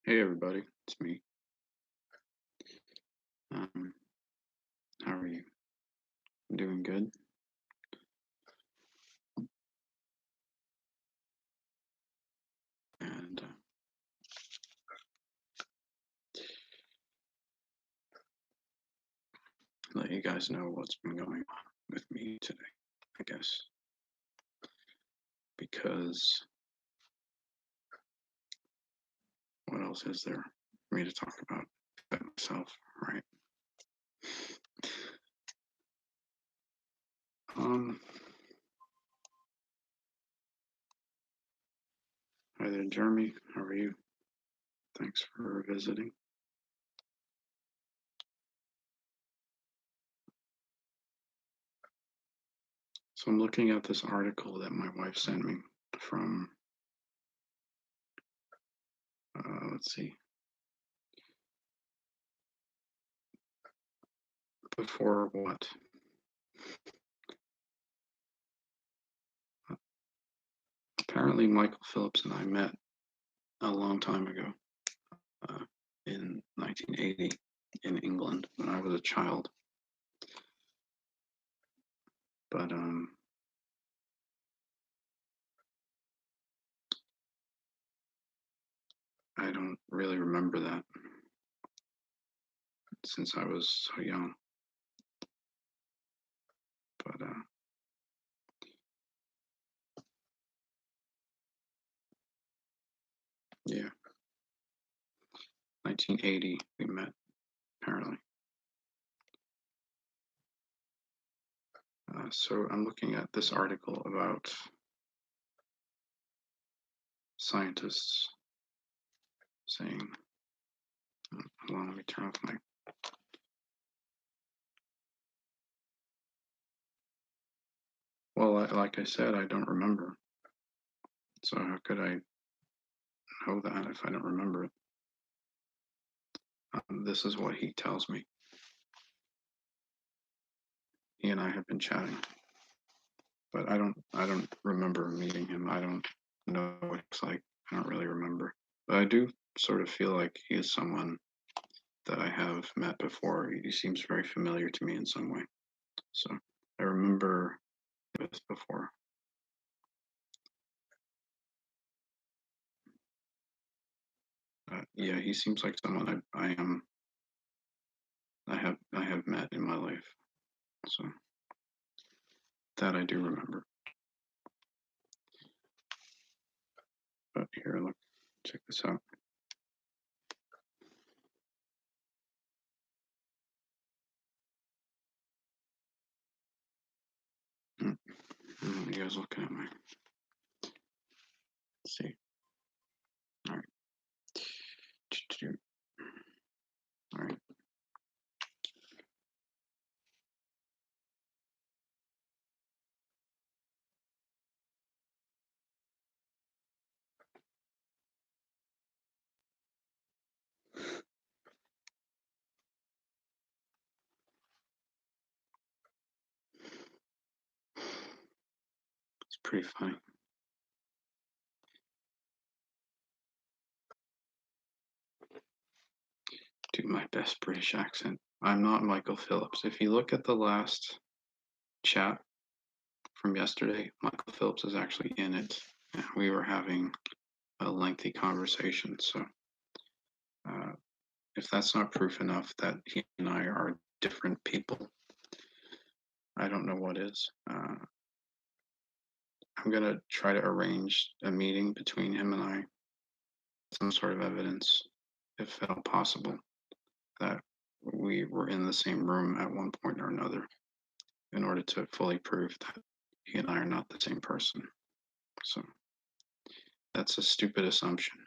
Hey everybody, it's me. Um, how are you? Doing good? And let you guys know what's been going on with me today, I guess. Because what else is there for me to talk about myself, right? Um, Hi there, Jeremy. How are you? Thanks for visiting. So I'm looking at this article that my wife sent me from, let's see, before what? Apparently, Michael Phillips and I met a long time ago, in 1980 in England when I was a child. But I don't really remember that since I was so young. But yeah, 1980 we met apparently. So I'm looking at this article about scientists saying, hold on, let me turn off my. Well, like I said, I don't remember. So how could I know that if I don't remember it? This is what he tells me. He and I have been chatting, but I don't remember meeting him. I don't know what it's like. I don't really remember, but I do sort of feel like he is someone that I have met before. He seems very familiar to me in some way. So I remember this before. Yeah, he seems like someone I have met in my life. So that I do remember. But here, look, check this out. You guys looking at my. Let's see. All right. All right. It's pretty funny. Do my best British accent. I'm not Michael Phillips. If you look at the last chat from yesterday, Michael Phillips is actually in it. And we were having a lengthy conversation. So uh, if that's not proof enough that he and I are different people, I don't know what is. I'm going to try to arrange a meeting between him and I, some sort of evidence, if at all possible, that we were in the same room at one point or another in order to fully prove that he and I are not the same person. So that's a stupid assumption.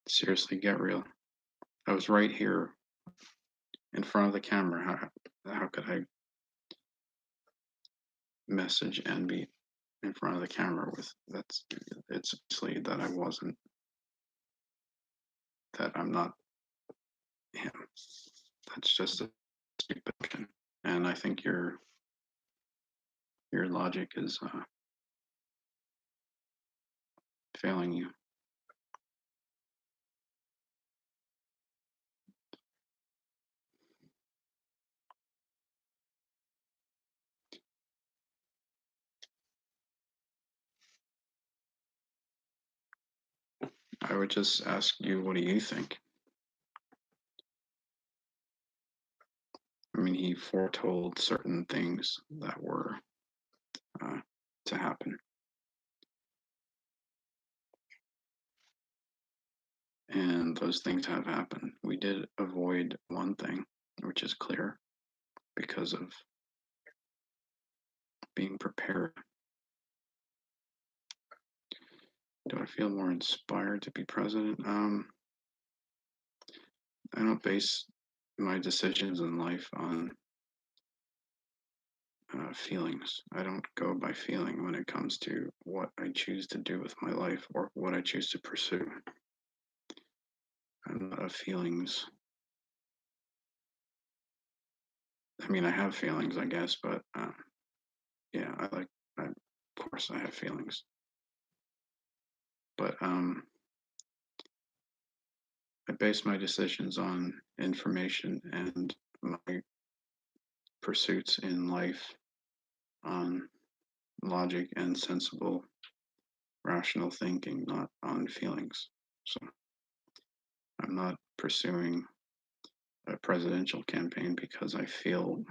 Seriously, get real. I was right here in front of the camera. How could I message and be in front of the camera with that's it's obviously that I wasn't, that I'm not Yeah, that's just a stupid option. And I think your logic is failing you. I would just ask you, what do you think? I mean, he foretold certain things that were uh, to happen. And those things have happened. We did avoid one thing, which is clear, because of being prepared. Do I feel more inspired to be president? I don't base my decisions in life on feelings. I don't go by feeling when it comes to what I choose to do with my life or what I choose to pursue. I'm not a feelings. I mean, I have feelings, I guess, but yeah, of course, I have feelings. But I base my decisions on information and my pursuits in life on logic and sensible, rational thinking, not on feelings. So I'm not pursuing a presidential campaign because I feel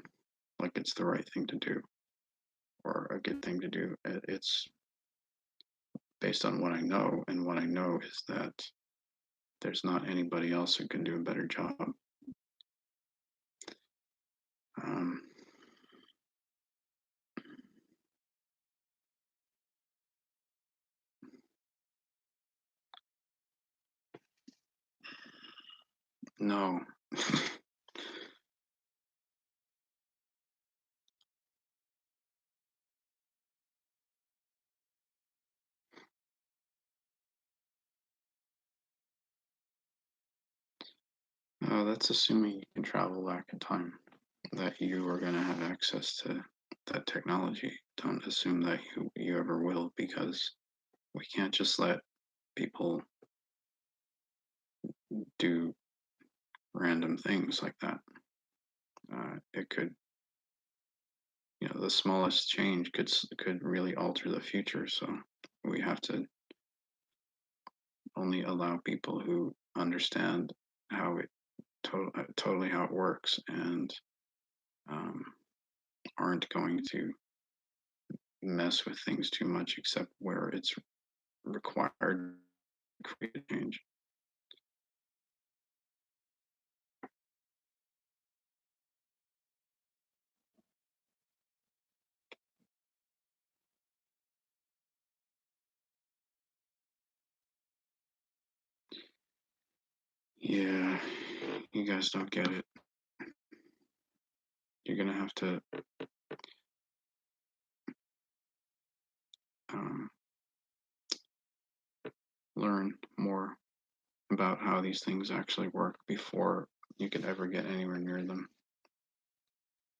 like it's the right thing to do or a good thing to do. It's based on what I know, and what I know is that there's not anybody else who can do a better job. Um, no. No, that's assuming you can travel back in time, that you are going to have access to that technology. Don't assume that you ever will, because we can't just let people do random things like that. It could, the smallest change could really alter the future. So we have to only allow people who understand how it totally how it works, and um, aren't going to mess with things too much except where it's required to create change. Yeah, you guys don't get it. You're gonna have to um, learn more about how these things actually work before you could ever get anywhere near them,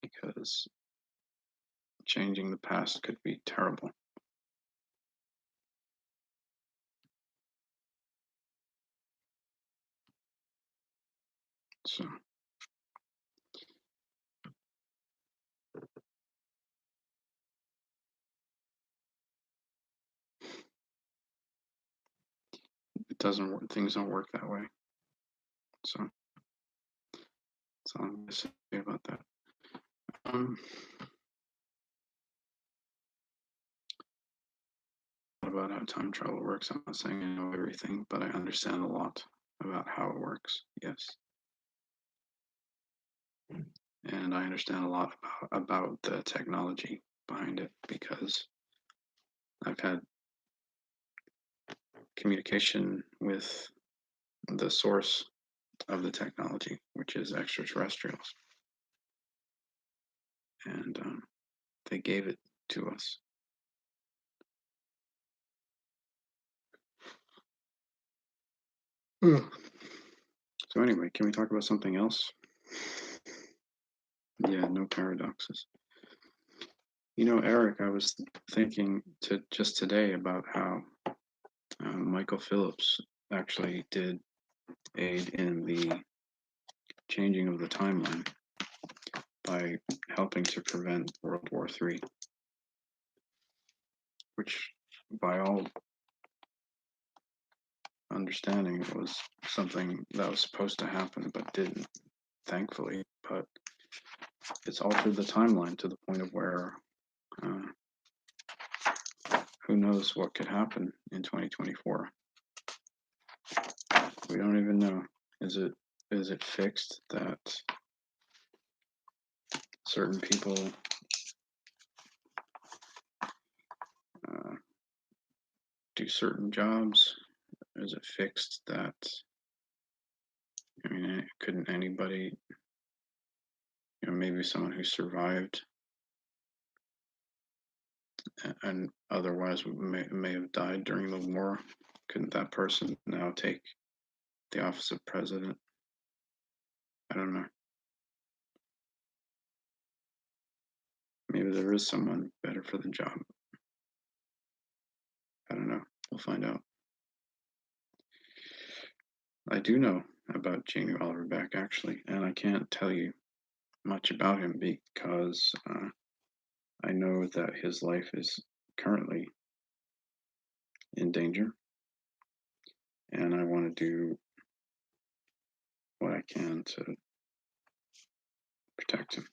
because changing the past could be terrible. So it doesn't work. Things don't work that way. So that's all I'm gonna say about that. Um, about how time travel works. I'm not saying I know everything, but I understand a lot about how it works. Yes, and I understand a lot about the technology behind it, because I've had communication with the source of the technology, which is extraterrestrials, and they gave it to us. So anyway, can we talk about something else? Yeah, no paradoxes. You know, Eric, I was thinking just today about how Michael Phillips actually did aid in the changing of the timeline by helping to prevent World War III, which, by all understanding, was something that was supposed to happen but didn't, thankfully. But it's altered the timeline to the point of where uh, who knows what could happen in 2024. We don't even know. Is it fixed that certain people do certain jobs? Is it fixed that, I mean, couldn't anybody, maybe someone who survived and otherwise may have died during the war, couldn't that person now take the office of president? I don't know. Maybe there is someone better for the job. I don't know. We'll find out. I do know about Jamie Oliver Beck, actually, and I can't tell you much about him because I know that his life is currently in danger, and I want to do what I can to protect him.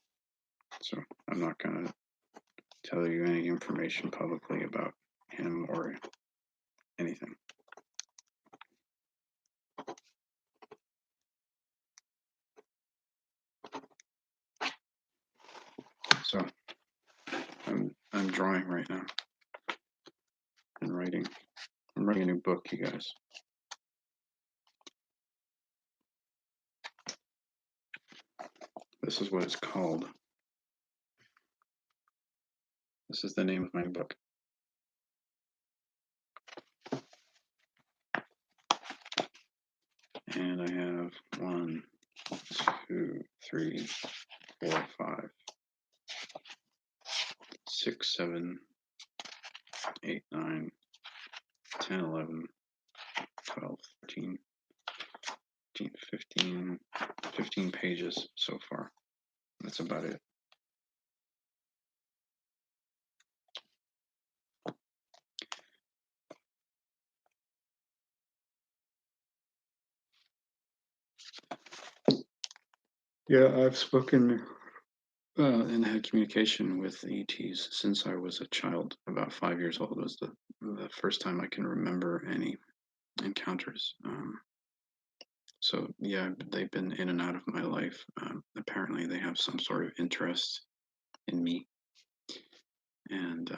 So I'm not going to tell you any information publicly about him or anything. So I'm drawing right now and writing. I'm writing a new book, you guys. This is what it's called. This is the name of my book. And I have 1, 2, 3, 4, 5, 6, 7, 8, 9, 10, 11, 12, 13, 15 pages so far. That's about it. Yeah, I've spoken and had communication with ETs since I was a child. About 5 years old was the first time I can remember any encounters. So yeah, they've been in and out of my life. Apparently, they have some sort of interest in me and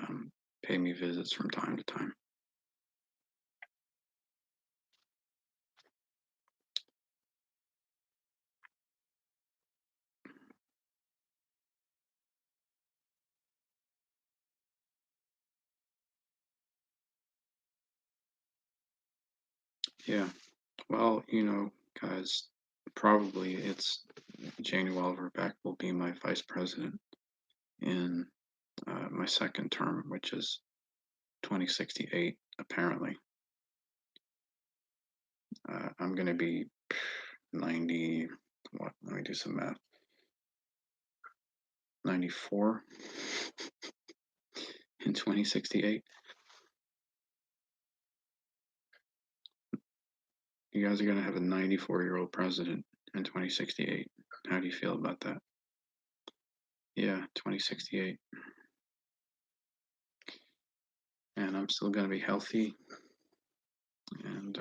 pay me visits from time to time. Yeah, well, guys, probably it's Janie Oliver Beck will be my vice president in my second term, which is 2068, apparently. I'm going to be 90, what? Let me do some math. 94 in 2068. You guys are going to have a 94-year-old president in 2068. How do you feel about that? Yeah, 2068. And I'm still going to be healthy. And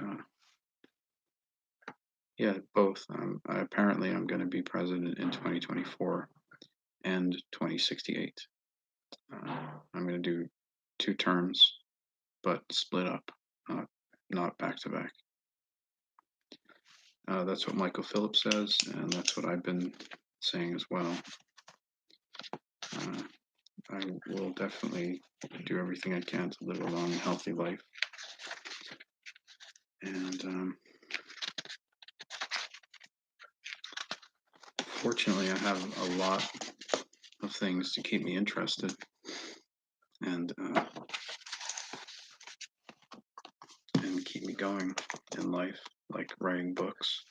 yeah, both. Apparently, I'm going to be president in 2024 and 2068. I'm going to do 2 terms, but split up, not back to back. That's what Michael Phillips says, and that's what I've been saying as well. I will definitely do everything I can to live a long and healthy life. And Fortunately, I have a lot of things to keep me interested and keep me going in life, like writing books.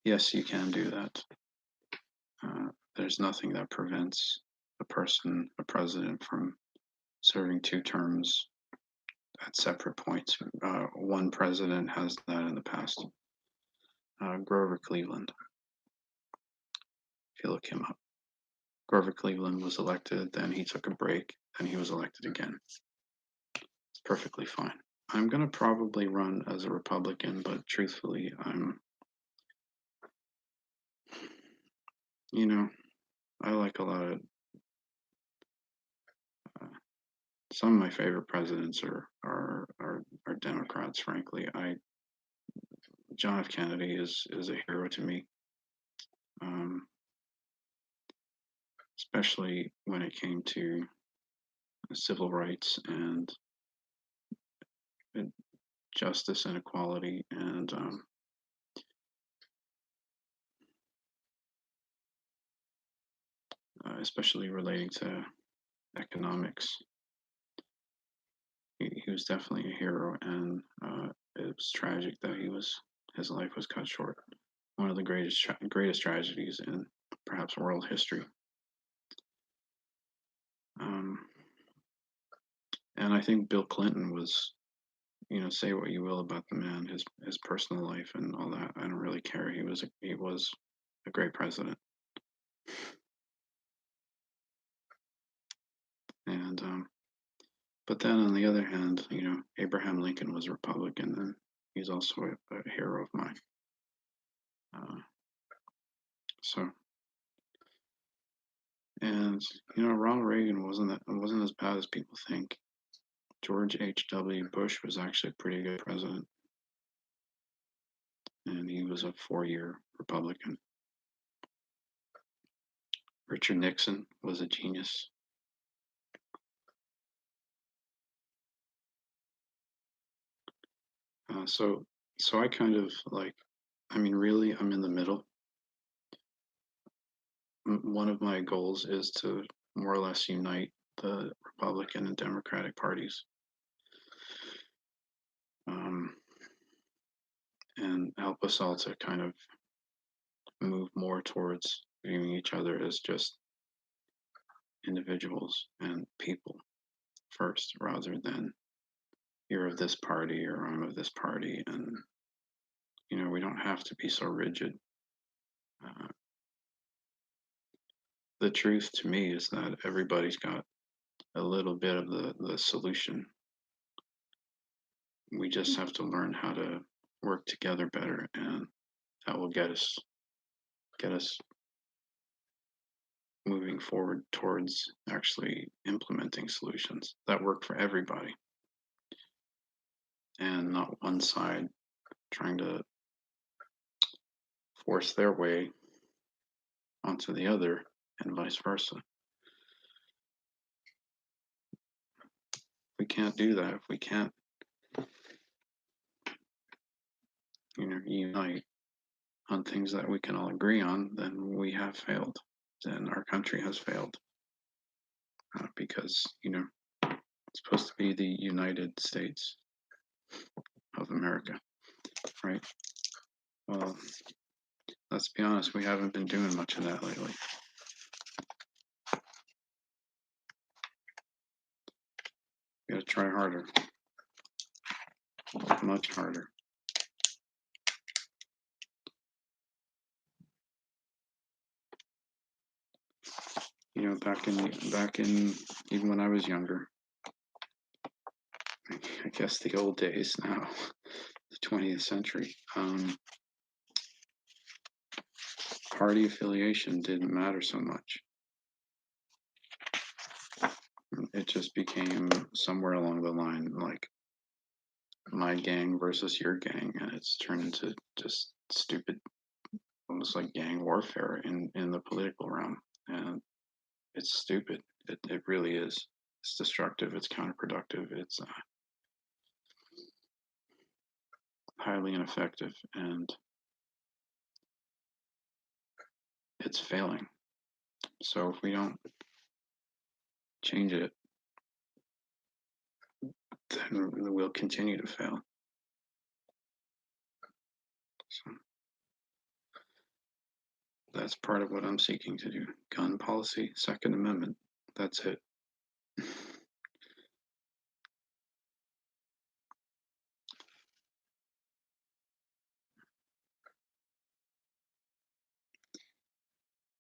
Yes, you can do that. There's nothing that prevents a president, from serving 2 terms at separate points. One president has that in the past. Grover Cleveland, if you look him up. Grover Cleveland was elected, then he took a break, then he was elected again. It's perfectly fine. I'm going to probably run as a Republican, but truthfully, I like a lot of, some of my favorite presidents are Democrats, frankly. John F. Kennedy is a hero to me, um, especially when it came to civil rights and justice and equality, and especially relating to economics. He was definitely a hero, and it was tragic that his life was cut short. One of the greatest tragedies in perhaps world history. Um, and I think Bill Clinton was, say what you will about the man, his personal life and all that. I don't really care. He was a great president. And but then on the other hand, Abraham Lincoln was a Republican, and he's also a hero of mine. So, and Ronald Reagan wasn't as bad as people think. George H.W. Bush was actually a pretty good president, and he was a 4-year Republican. Richard Nixon was a genius. So I kind of like, really, I'm in the middle. One of my goals is to more or less unite the Republican and Democratic parties, um, and help us all to kind of move more towards viewing each other as just individuals and people first, rather than you're of this party or I'm of this party. And we don't have to be so rigid. Uh, the truth to me is that everybody's got a little bit of the solution. We just have to learn how to work together better, and that will get us moving forward towards actually implementing solutions that work for everybody, and not one side trying to force their way onto the other, and vice versa. We can't do that if we can't unite on things that we can all agree on. Then we have failed. Then our country has failed, because it's supposed to be the United States of America, right? Well, let's be honest, we haven't been doing much of that lately. We gotta try harder, much harder. Back in even when I was younger, I guess the old days now, the 20th century, party affiliation didn't matter so much. It just became somewhere along the line like my gang versus your gang, and it's turned into just stupid, almost like gang warfare in the political realm. And it's stupid. It really is. It's destructive. It's counterproductive. It's highly ineffective. And it's failing. So if we don't change it, then we'll continue to fail. So that's part of what I'm seeking to do. Gun policy, Second Amendment. That's it.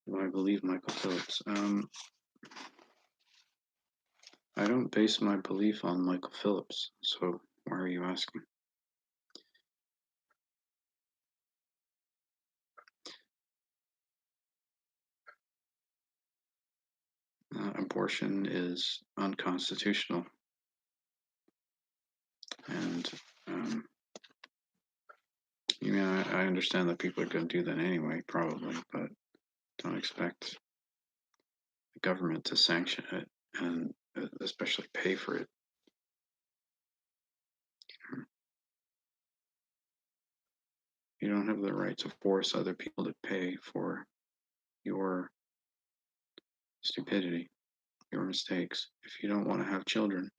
Do I believe Michael Phillips? I don't base my belief on Michael Phillips, so why are you asking? Abortion is unconstitutional, and I understand that people are going to do that anyway, probably, but don't expect the government to sanction it and especially pay for it. You don't have the right to force other people to pay for your stupidity, your mistakes. If you don't want to have children,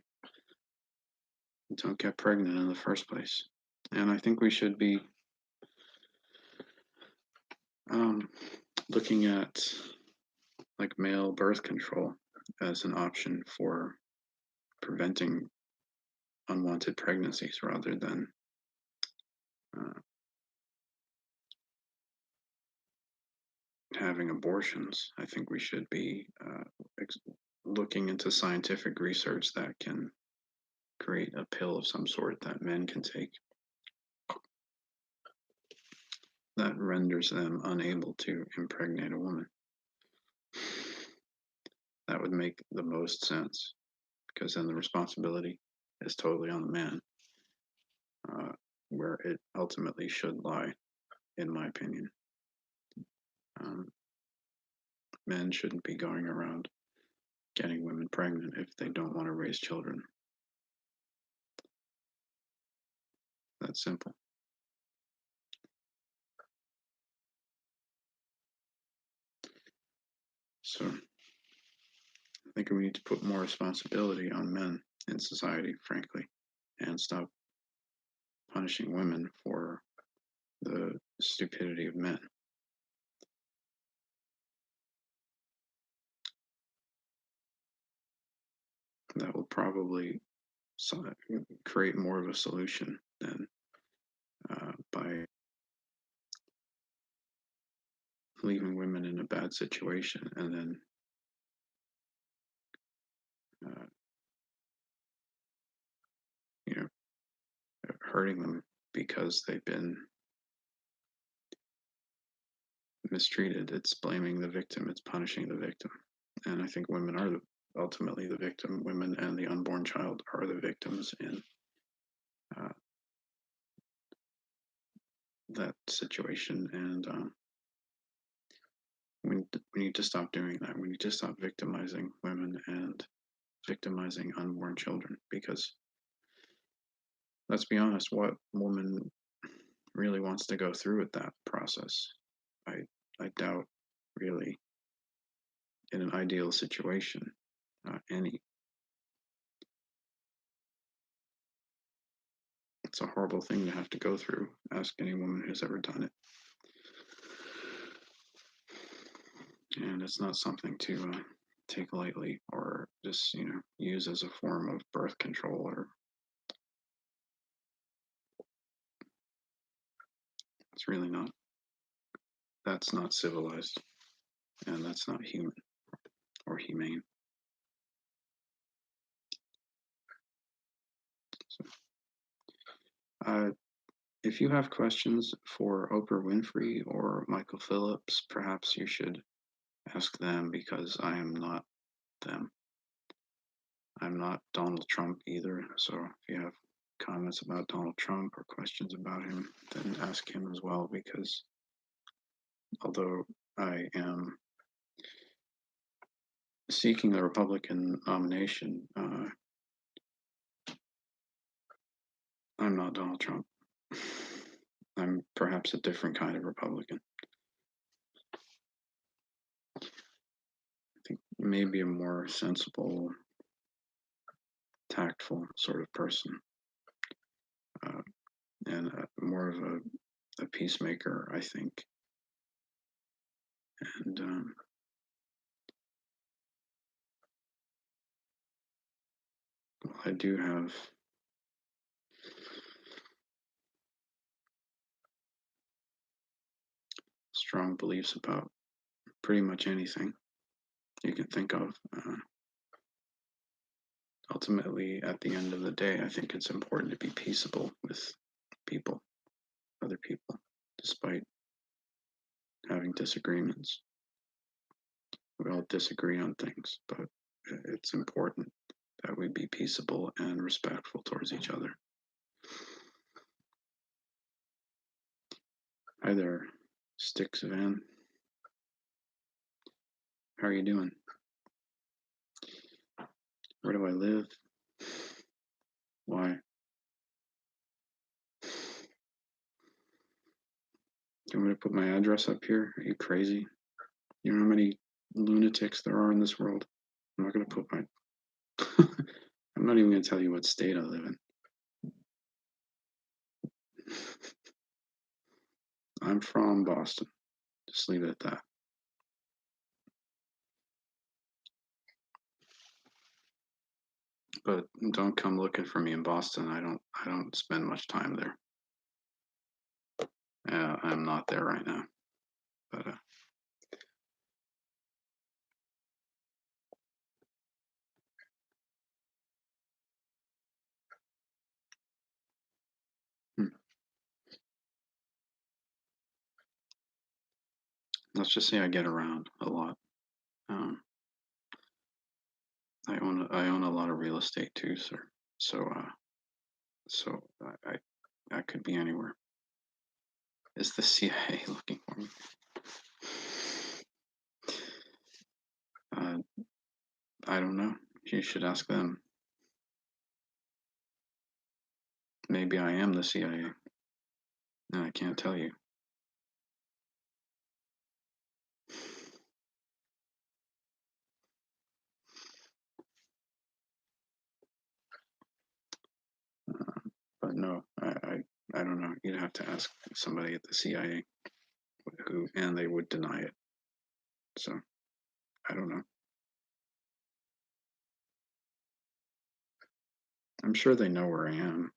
don't get pregnant in the first place. And I think we should be looking at like male birth control as an option for preventing unwanted pregnancies rather than having abortions. I think we should be looking into scientific research that can create a pill of some sort that men can take that renders them unable to impregnate a woman. That would make the most sense because then the responsibility is totally on the man, where it ultimately should lie, in my opinion. Men shouldn't be going around getting women pregnant if they don't want to raise children. That's simple. So I think we need to put more responsibility on men in society, frankly, and stop punishing women for the stupidity of men. That will probably create more of a solution than by leaving women in a bad situation and then you know hurting them because they've been mistreated. It's blaming the victim, it's punishing the victim. And I think women are ultimately the victim. Women and the unborn child are the victims in that situation. And we need to stop doing that. We need to stop victimizing women and victimizing unborn children, because let's be honest, what woman really wants to go through with that process? I doubt really in an ideal situation any. It's a horrible thing to have to go through. Ask any woman who's ever done it. And it's not something to take lightly or just use as a form of birth control. Or it's really not. That's not civilized, and that's not human or humane. So, if you have questions for Oprah Winfrey or Michael Phillips, perhaps you should ask them, because I am not them. I'm not Donald Trump either. So if you have comments about Donald Trump or questions about him, then ask him as well, because although I am seeking the Republican nomination, I'm not Donald Trump. I'm perhaps a different kind of Republican. maybe a more sensible, tactful sort of person, uh, and more of a peacemaker, I think. And well, I do have strong beliefs about pretty much anything you can think of. Ultimately, at the end of the day, I think it's important to be peaceable with people, other people, despite having disagreements. We all disagree on things, but it's important that we be peaceable and respectful towards each other. Hi there, Sticks Van. How are you doing? Where do I live? Why? Do you want me to put my address up here? Are you crazy? You know how many lunatics there are in this world? I'm not going to put my. I'm not even going to tell you what state I live in. I'm from Boston. Just leave it at that. But don't come looking for me in Boston. I don't spend much time there. I'm not there right now. But hmm. Let's just say I get around a lot. Um, I own a lot of real estate too, sir. So so I could be anywhere. Is the CIA looking for me? Uh, I don't know. You should ask them. Maybe I am the CIA. No, I can't tell you. But no, I don't know. You'd have to ask somebody at the CIA who, and they would deny it. So I don't know. I'm sure they know where I am.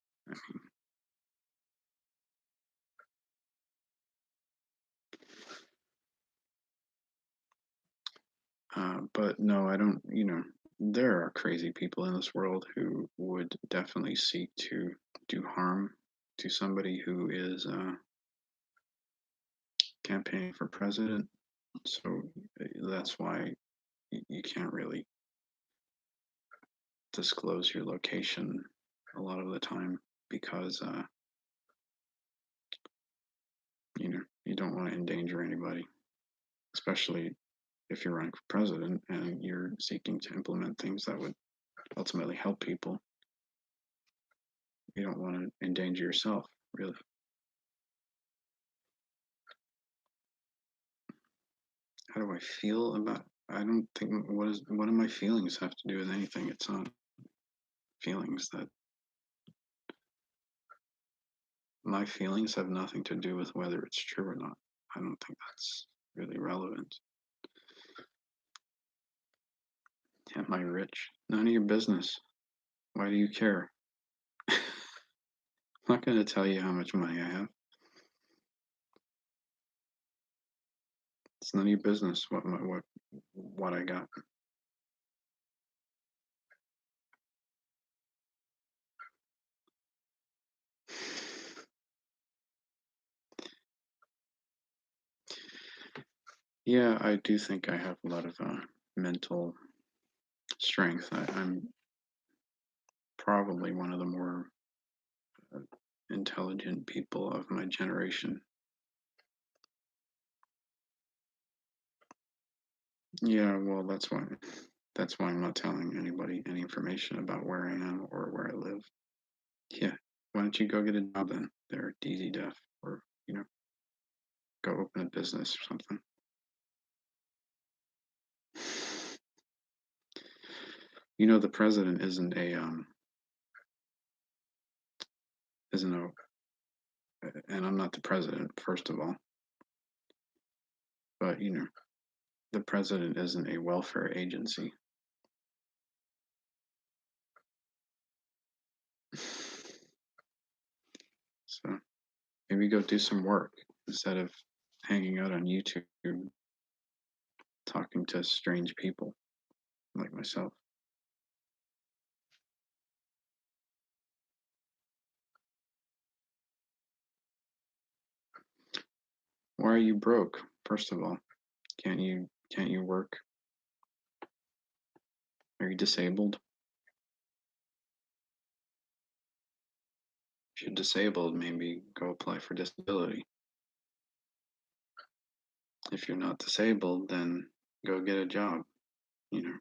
But no, I don't. You know, there are crazy people in this world who would definitely seek to do harm to somebody who is campaigning for president. So that's why you can't really disclose your location a lot of the time because you know you don't want to endanger anybody, especially if you're running for president and you're seeking to implement things that would ultimately help people. You don't want to endanger yourself, really. How do I feel about? I don't think what do my feelings have to do with anything? It's not feelings that my feelings have nothing to do with whether it's true or not. I don't think that's really relevant. Am I rich? None of your business. Why do you care? I'm not going to tell you how much money I have. It's none of your business what I got. Yeah, I do think I have a lot of mental strength. I'm probably one of the more uh, intelligent people of my generation. Yeah, well, that's why I'm not telling anybody any information about where I am or where I live. Yeah, why don't you go get a job then? They're DZ deaf, or go open a business or something. You know, the president isn't a, and I'm not the president, first of all, but you know, the president isn't a welfare agency. So maybe go do some work instead of hanging out on YouTube talking to strange people like myself. Why are you broke? First of all, can't you work? Are you disabled? If you're disabled, maybe go apply for disability. If you're not disabled, then go get a job. You know,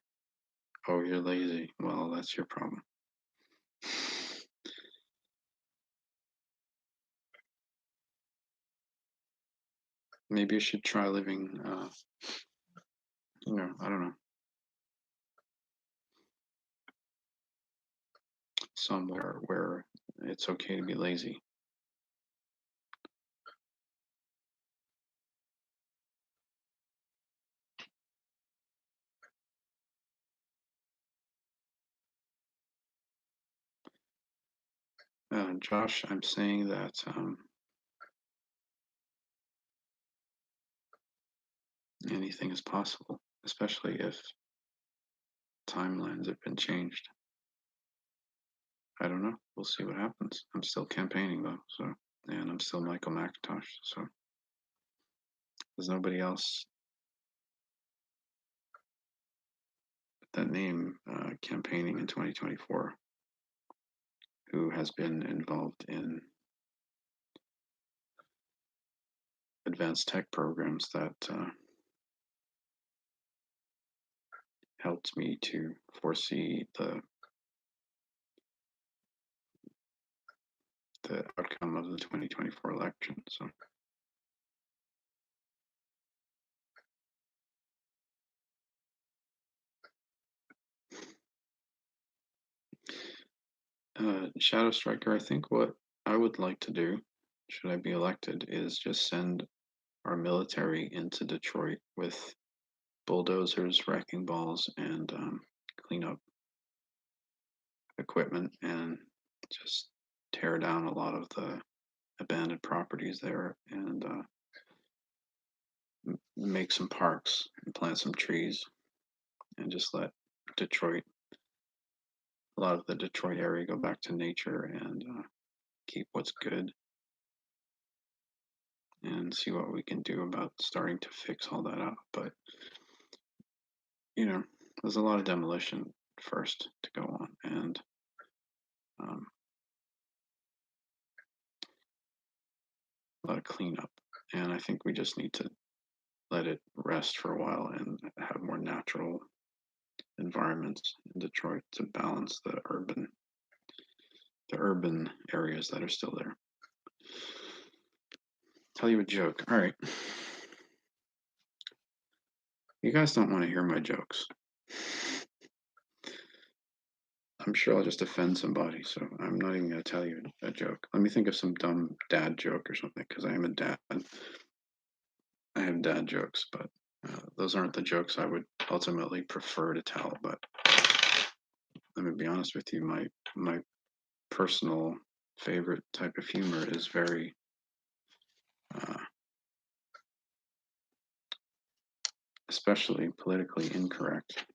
oh, you're lazy. Well, that's your problem. Maybe you should try living, I don't know, somewhere where it's okay to be lazy. Josh, I'm saying that anything is possible, especially if timelines have been changed. I don't know. We'll see what happens. I'm still campaigning though, so and I'm still Michael Macintosh, so there's nobody else with that name campaigning in 2024 who has been involved in advanced tech programs that helped me to foresee the outcome of the 2024 election. So Shadow Striker, I think what I would like to do, should I be elected, is just send our military into Detroit with bulldozers, wrecking balls, and cleanup equipment, and just tear down a lot of the abandoned properties there, and make some parks and plant some trees, and just let Detroit, a lot of the Detroit area, go back to nature and keep what's good, and see what we can do about starting to fix all that up. But there's a lot of demolition first to go on, and um, a lot of cleanup. And I think we just need to let it rest for a while and have more natural environments in Detroit to balance the urban areas that are still there. Tell you a joke. All right. You guys don't want to hear my jokes. I'm sure I'll just offend somebody, so I'm not even going to tell you a joke. Let me think of some dumb dad joke or something, because I am a dad. I have dad jokes, but those aren't the jokes I would ultimately prefer to tell. But let me be honest with you, my personal favorite type of humor is very uh, especially politically incorrect,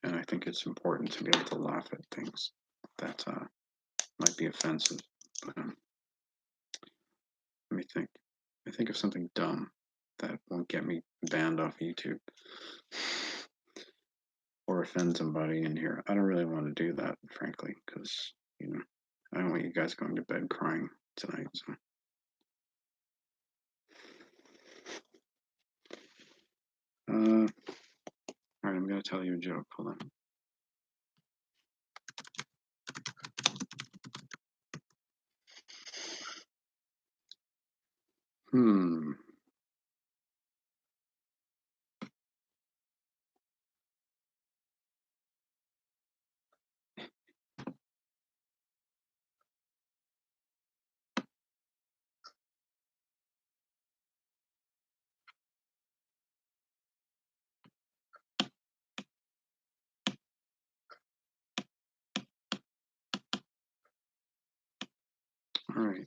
and I think it's important to be able to laugh at things that might be offensive. But let me think. I think of something dumb that won't get me banned off YouTube or offend somebody in here. I don't really want to do that, frankly, because I don't want you guys going to bed crying tonight. So. All right, I'm going to tell you a joke. Hold on. Hmm. All right.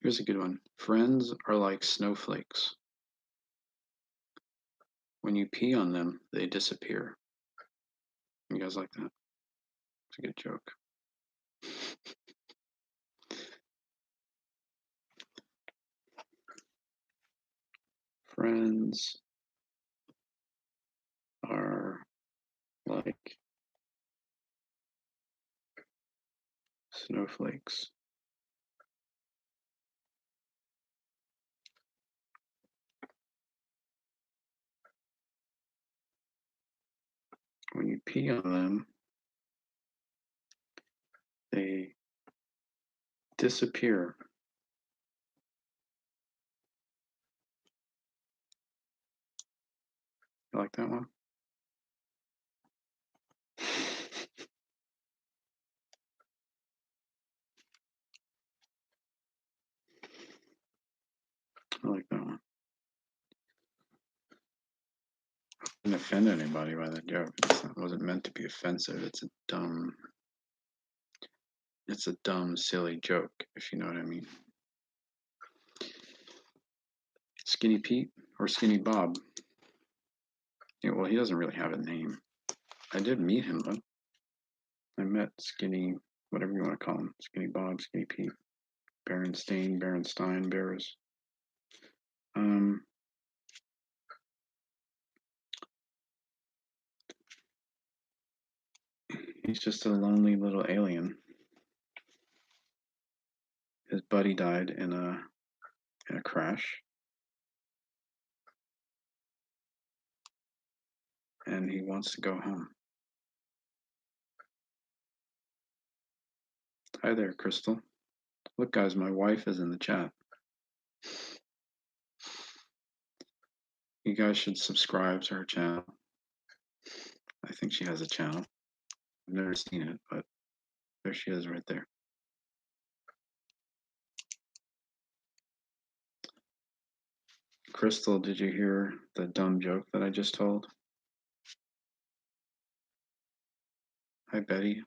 Here's a good one. Friends are like snowflakes. When you pee on them, they disappear. You guys like that? It's a good joke. Friends are like snowflakes. When you pee on them, they disappear. You like that one? I like that one. I didn't offend anybody by that joke. It wasn't meant to be offensive. It's a dumb, silly joke, if you know what I mean. Skinny Pete or Skinny Bob? Yeah, well, he doesn't really have a name. I did meet him, though. I met Skinny, whatever you want to call him, Skinny Bob, Skinny Pete, Berenstein, Bears. He's just a lonely little alien. His buddy died in a crash, and he wants to go home. Hi there, Crystal. Look, guys, my wife is in the chat. You guys should subscribe to her channel. I think she has a channel. I've never seen it, but there she is right there. Crystal, did you hear the dumb joke that I just told? Hi, Betty.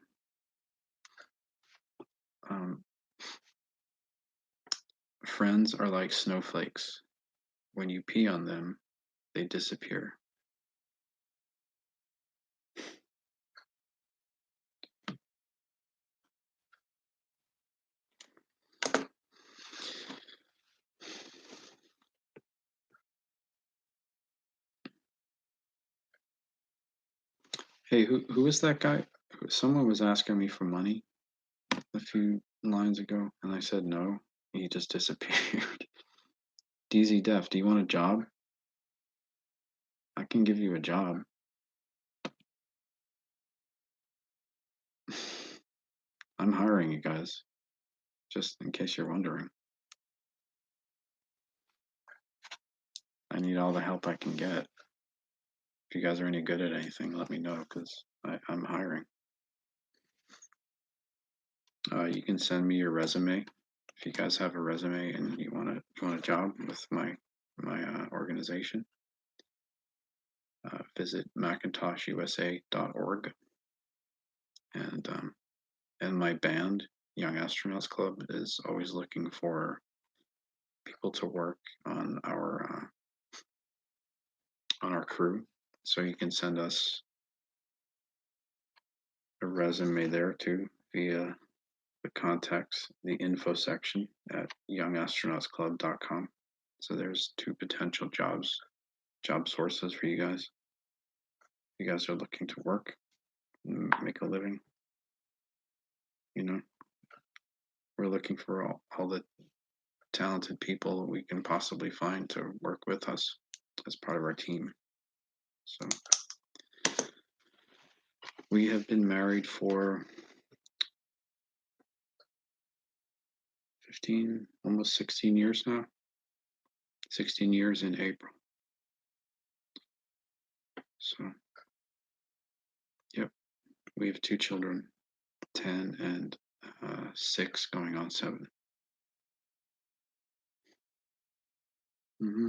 Friends are like snowflakes. When you pee on them, they disappear. Hey, who is that guy? Someone was asking me for money a few lines ago, and I said no. He just disappeared. DZ Def, do you want a job? I can give you a job. I'm hiring you guys, just in case you're wondering. I need all the help I can get. If you guys are any good at anything, let me know, because I'm hiring. You can send me your resume if you guys have a resume and you want a job with my organization. Visit macintoshusa.org, and my band, Young Astronauts Club, is always looking for people to work on our crew. So you can send us a resume there too via the contacts, the info section at youngastronautclub.com. So there's 2 potential job sources for you guys. If you guys are looking to work and make a living, we're looking for all the talented people we can possibly find to work with us as part of our team. So we have been married for 15, almost 16 years now. 16 years in April. So, yep, we have 2 children, 10 and 6 going on 7. hmm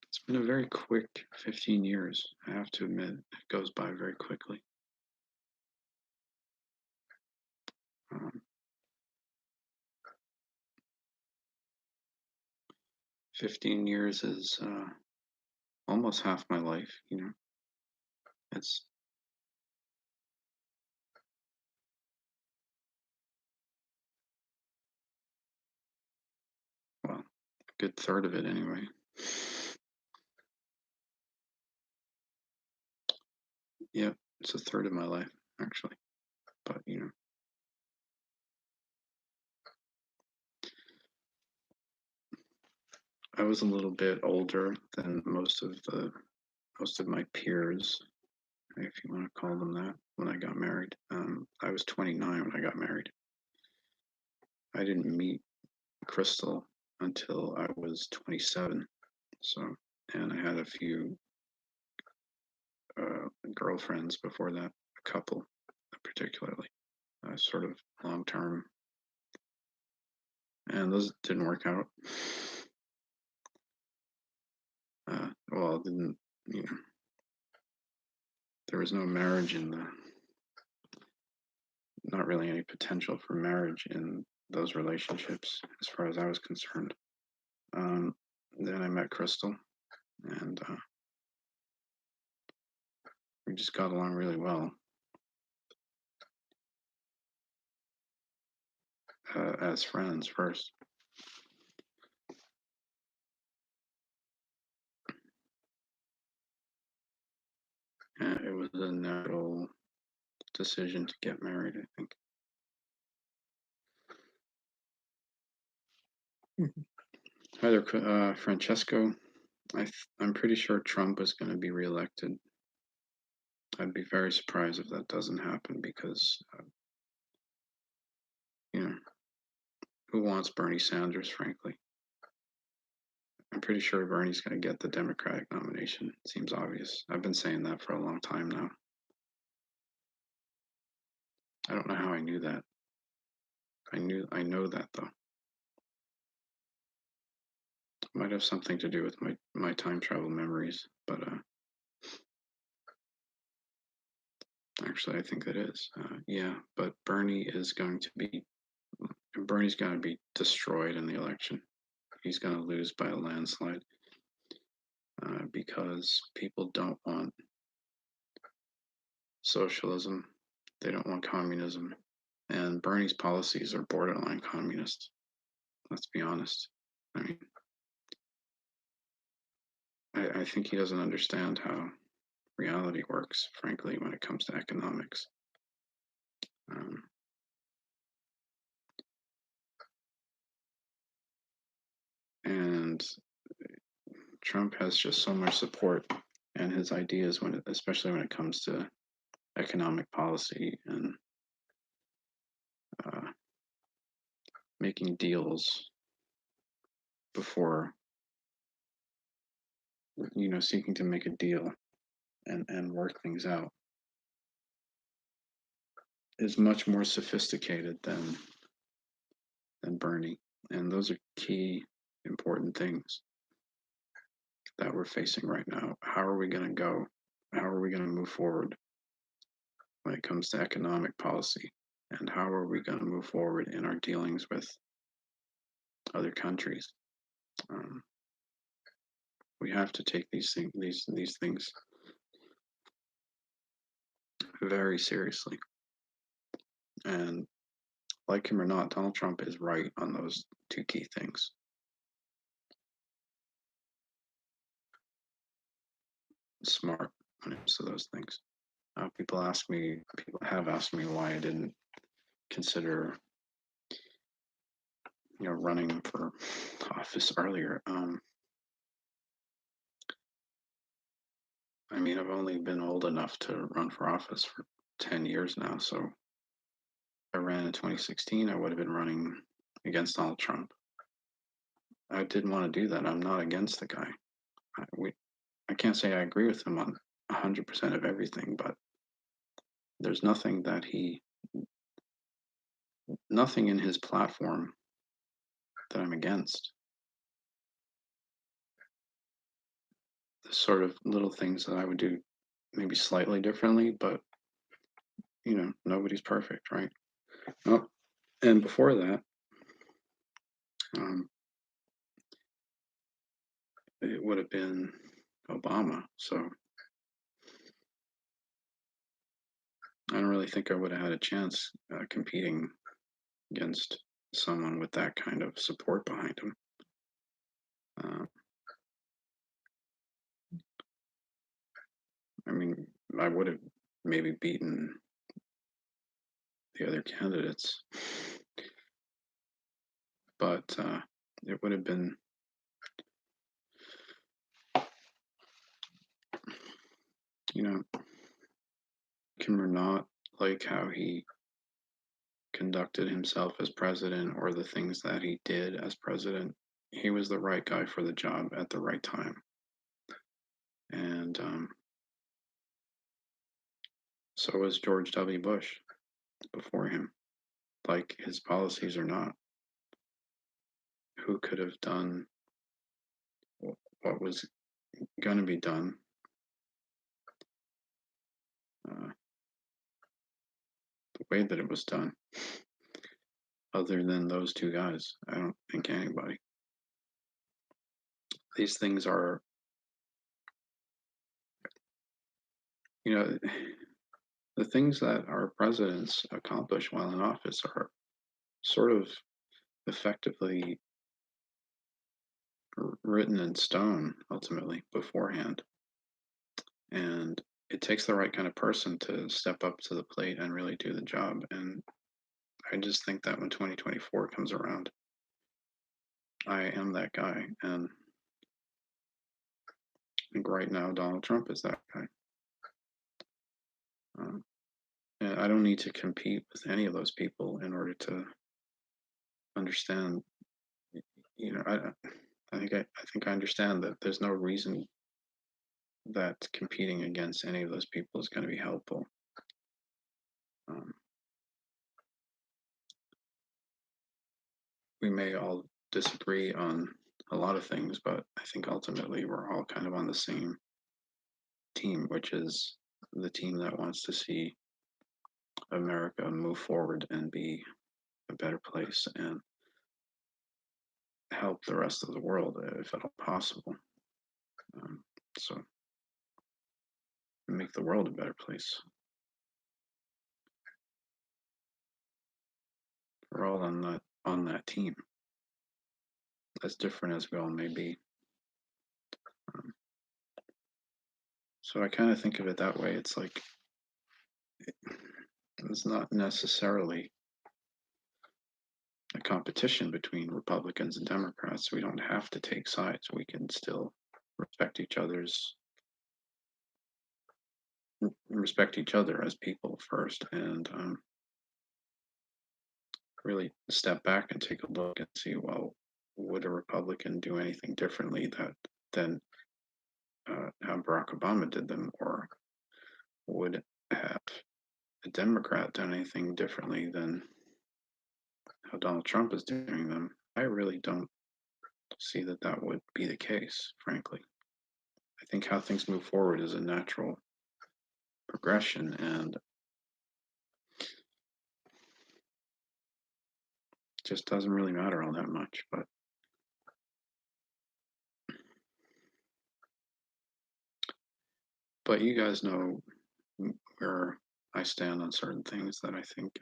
It's been a very quick 15 years. I have to admit, it goes by very quickly. 15 years is almost half my life, you know. It's, well, a good third of it anyway. Yeah, it's a third of my life, actually. But, you know, I was a little bit older than most of my peers, if you want to call them that, when I got married. I was 29 when I got married. I didn't meet Crystal until I was 27. So, and I had a few girlfriends before that, a couple particularly, sort of long term, and those didn't work out. Well, it didn't, you know, there was no marriage in the, not really any potential for marriage in those relationships as far as I was concerned. Then I met Crystal, and we just got along really well as friends first. And it was a natural decision to get married, I think. Hi there, Francesco. I'm pretty sure Trump is going to be reelected. I'd be very surprised if that doesn't happen because, you know, who wants Bernie Sanders, frankly? I'm pretty sure Bernie's going to get the Democratic nomination. It seems obvious. I've been saying that for a long time now. I don't know how I knew that. I know that though. It might have something to do with my time travel memories, but actually I think it is. Yeah, but Bernie's going to be destroyed in the election. He's going to lose by a landslide because people don't want socialism. They don't want communism. And Bernie's policies are borderline communist. Let's be honest. I mean, I think he doesn't understand how reality works, frankly, when it comes to economics. Um, and Trump has just so much support and his ideas especially when it comes to economic policy and uh, making deals before, you know, seeking to make a deal and work things out is much more sophisticated than Bernie. And those are key important things that we're facing right now. How are we going to go? How are we going to move forward when it comes to economic policy? And how are we going to move forward in our dealings with other countries? Um, we have to take these things very seriously. And like him or not, Donald Trump is right on those two key things. Smart when it comes to those things. People have asked me why I didn't consider running for office earlier. I mean, I've only been old enough to run for office for 10 years now. So if I ran in 2016, I would have been running against Donald Trump. I didn't want to do that. I'm not against the guy. I can't say I agree with him on 100% of everything, but there's nothing in his platform that I'm against. The sort of little things that I would do maybe slightly differently, but nobody's perfect, right? Oh, and before that, um, it would have been Obama. So I don't really think I would have had a chance competing against someone with that kind of support behind him. Uh, I mean, I would have maybe beaten the other candidates, but it would have been, can or not like how he conducted himself as president or the things that he did as president. He was the right guy for the job at the right time. And so was George W. Bush before him. Like his policies or not, who could have done what was going to be done uh, the way that it was done, other than those two guys? I don't think anybody. These things are, the things that our presidents accomplish while in office are sort of effectively written in stone ultimately beforehand. And it takes the right kind of person to step up to the plate and really do the job. And I just think that when 2024 comes around, I am that guy. And I think right now Donald Trump is that guy. Um, and I don't need to compete with any of those people in order to understand. I think I understand that there's no reason that competing against any of those people is going to be helpful. Um, we may all disagree on a lot of things, but I think ultimately we're all kind of on the same team, which is the team that wants to see America move forward and be a better place and help the rest of the world if at all possible. So make the world a better place. We're all on that team, as different as we all may be. Um, so I kind of think of it that way. It's like it's not necessarily a competition between Republicans and Democrats. We don't have to take sides. We can still respect each other as people first, and really step back and take a look and see, well, would a Republican do anything differently than how Barack Obama did them, or would have a Democrat done anything differently than how Donald Trump is doing them? I really don't see that would be the case, frankly. I think how things move forward is a natural progression, and just doesn't really matter all that much. But you guys know where I stand on certain things that I think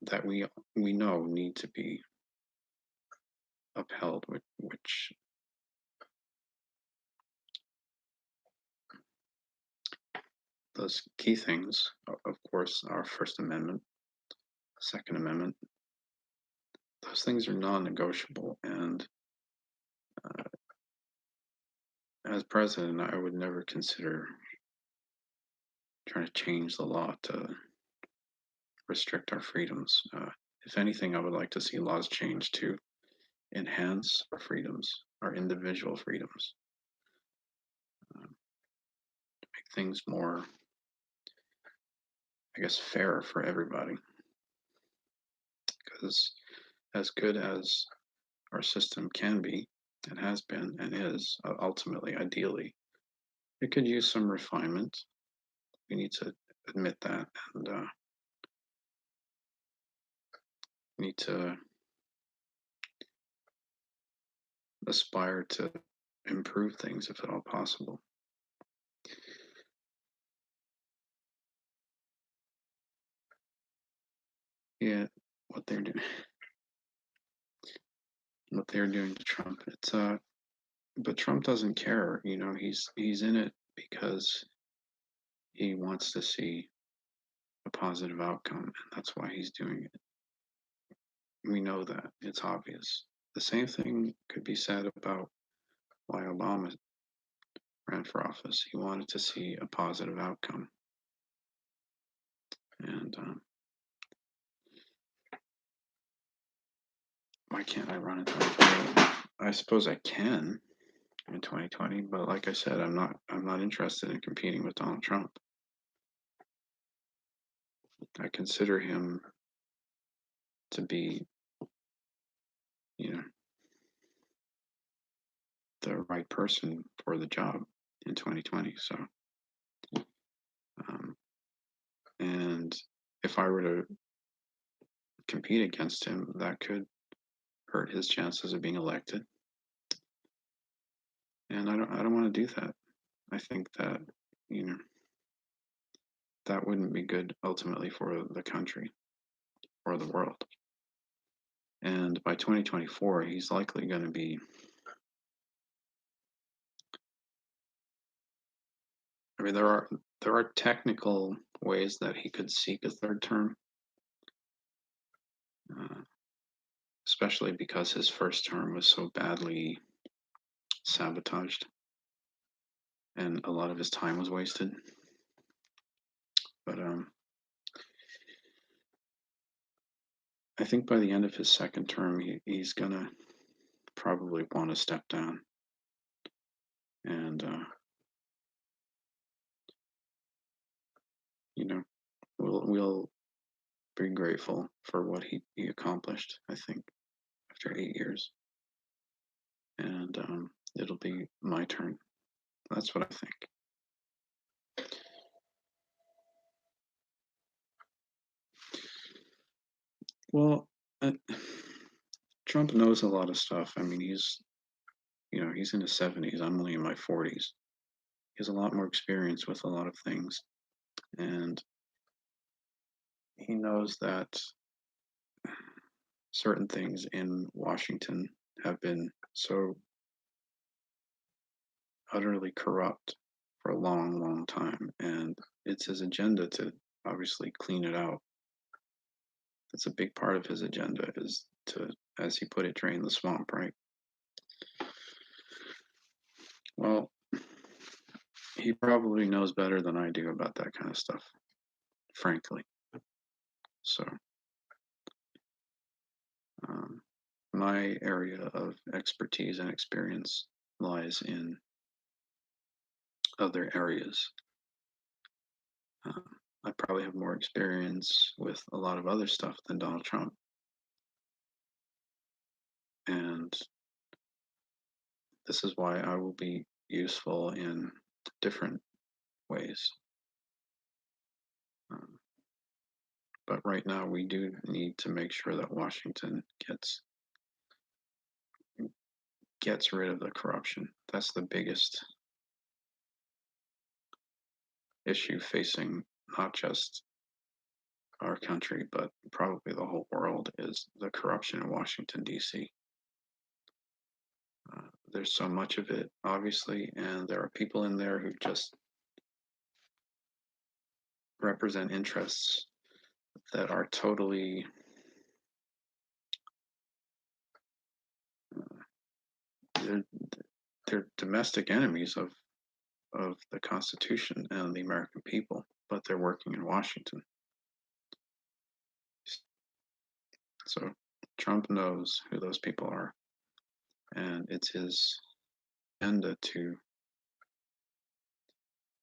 that we know need to be upheld, which those key things, of course, are First Amendment, Second Amendment, those things are non-negotiable. And as president, I would never consider trying to change the law to restrict our freedoms. If anything, I would like to see laws changed to enhance our freedoms, our individual freedoms, make things more, I guess, fair for everybody. Because as good as our system can be, and has been, and is ultimately, ideally, it could use some refinement. We need to admit that, and need to aspire to improve things if at all possible. Yeah, what they're doing, what they're doing to Trump. It's but Trump doesn't care. You know, he's in it because he wants to see a positive outcome, and that's why he's doing it. We know that. It's obvious. The same thing could be said about why Obama ran for office. He wanted to see a positive outcome. And why can't I run in 2020? I suppose I can in 2020, but like I said, I'm not interested in competing with Donald Trump. I consider him to be, you know, the right person for the job in 2020. So, and if I were to compete against him, that could hurt his chances of being elected. And I don't want to do that. I think that, you know, that wouldn't be good ultimately for the country or the world. And by 2024, he's likely going to be, I mean, there are technical ways that he could seek a third term, uh, especially because his first term was so badly sabotaged and a lot of his time was wasted. But I think by the end of his second term, he's gonna probably want to step down, and you know, we'll be grateful for what he accomplished. I think after 8 years, and it'll be my turn. That's what I think. Well, Trump knows a lot of stuff. I mean, he's in his 70s. I'm only in my 40s. He has a lot more experience with a lot of things, and he knows that certain things in Washington have been so utterly corrupt for a long, long time, and it's his agenda to obviously clean it out. That's a big part of his agenda is to, as he put it, drain the swamp, right? Well, he probably knows better than I do about that kind of stuff, frankly. So, um, my area of expertise and experience lies in other areas. Um, I probably have more experience with a lot of other stuff than Donald Trump. And this is why I will be useful in different ways. Um, but right now, we do need to make sure that Washington gets rid of the corruption. That's the biggest issue facing not just our country, but probably the whole world is the corruption in Washington, D.C. There's so much of it, obviously, and there are people in there who just represent interests that are totally they're domestic enemies of the Constitution and the American people, but they're working in Washington. So Trump knows who those people are, and it's his agenda to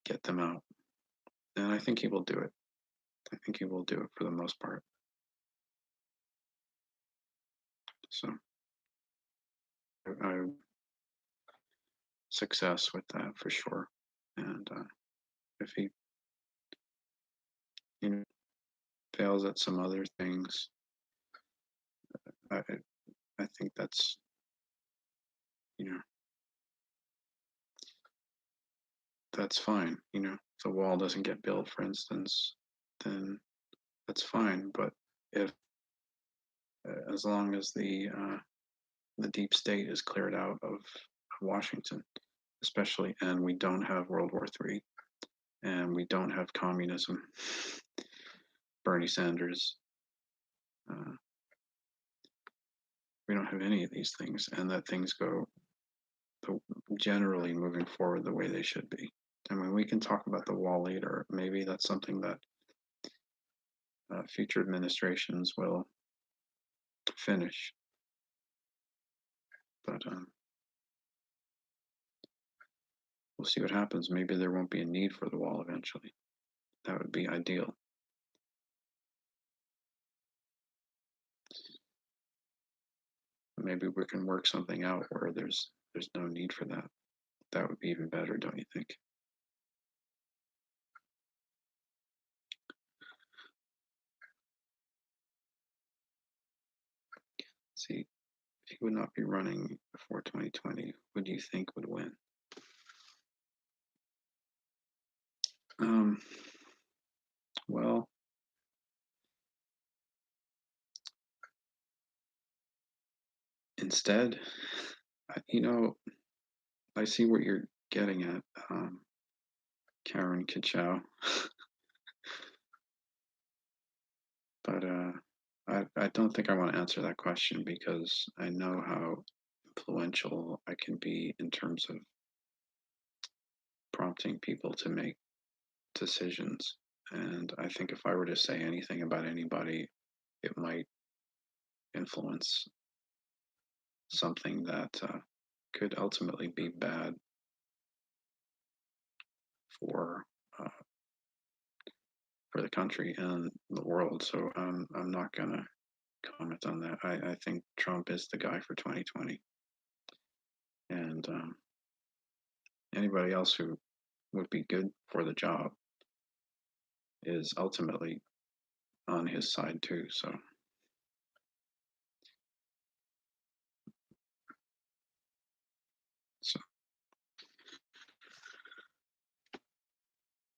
get them out. And I think he will do it. I think he will do it for the most part. So I success with that for sure. And if he, you know, fails at some other things, I I think that's, you know, that's fine. You know, if the wall doesn't get built, for instance, then that's fine. But if as long as the deep state is cleared out of Washington, especially, and we don't have World War III, and we don't have communism, Bernie Sanders, uh, we don't have any of these things, and that things go generally moving forward the way they should be. I mean, we can talk about the wall later. Maybe that's something that future administrations will finish. But we'll see what happens. Maybe there won't be a need for the wall eventually. That would be ideal. Maybe we can work something out where there's no need for that. That would be even better, don't you think? See, if he would not be running before 2020, who do you think would win? Um, well, instead, you know, I see what you're getting at, Karen Kachow, but I don't think I want to answer that question because I know how influential I can be in terms of prompting people to make decisions. And I think if I were to say anything about anybody, it might influence something that could ultimately be bad for uh, for the country and the world. So I'm not gonna comment on that. I think Trump is the guy for 2020, and anybody else who would be good for the job is ultimately on his side too. So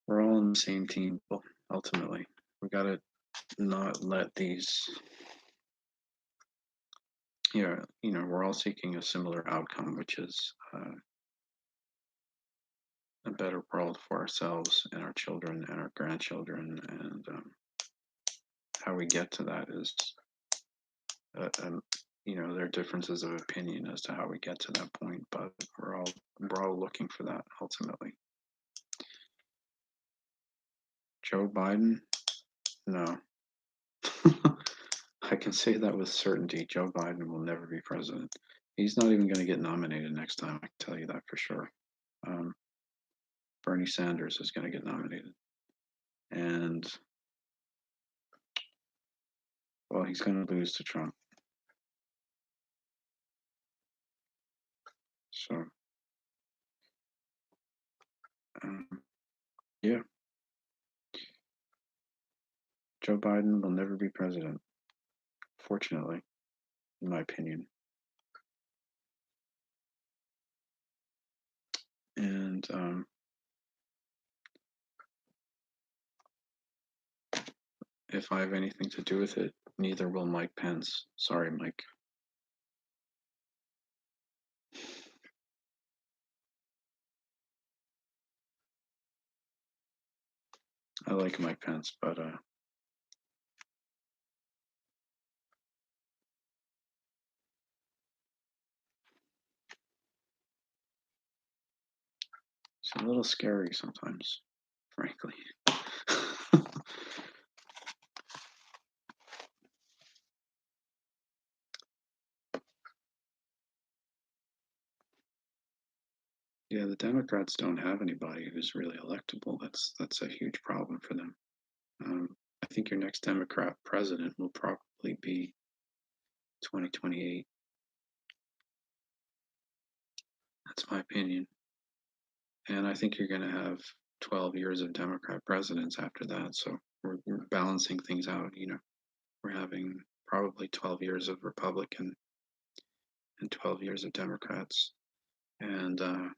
we're all on the same team. Ultimately, we gotta not let these. We're all seeking a similar outcome, which is a better world for ourselves and our children and our grandchildren. And how we get to that is, there are differences of opinion as to how we get to that point, but we're all looking for that ultimately. Joe Biden? No. I can say that with certainty. Joe Biden will never be president. He's not even going to get nominated next time. I can tell you that for sure. Bernie Sanders is going to get nominated. And, well, he's going to lose to Trump. So, yeah. Joe Biden will never be president, fortunately, in my opinion. And if I have anything to do with it, neither will Mike Pence. Sorry, Mike. I like Mike Pence, but It's a little scary sometimes, frankly. Yeah, the Democrats don't have anybody who's really electable. That's a huge problem for them. I think your next Democrat president will probably be 2028. That's my opinion. And I think you're going to have 12 years of Democrat presidents after that. So we're balancing things out. We're having probably 12 years of Republican and 12 years of Democrats. And let's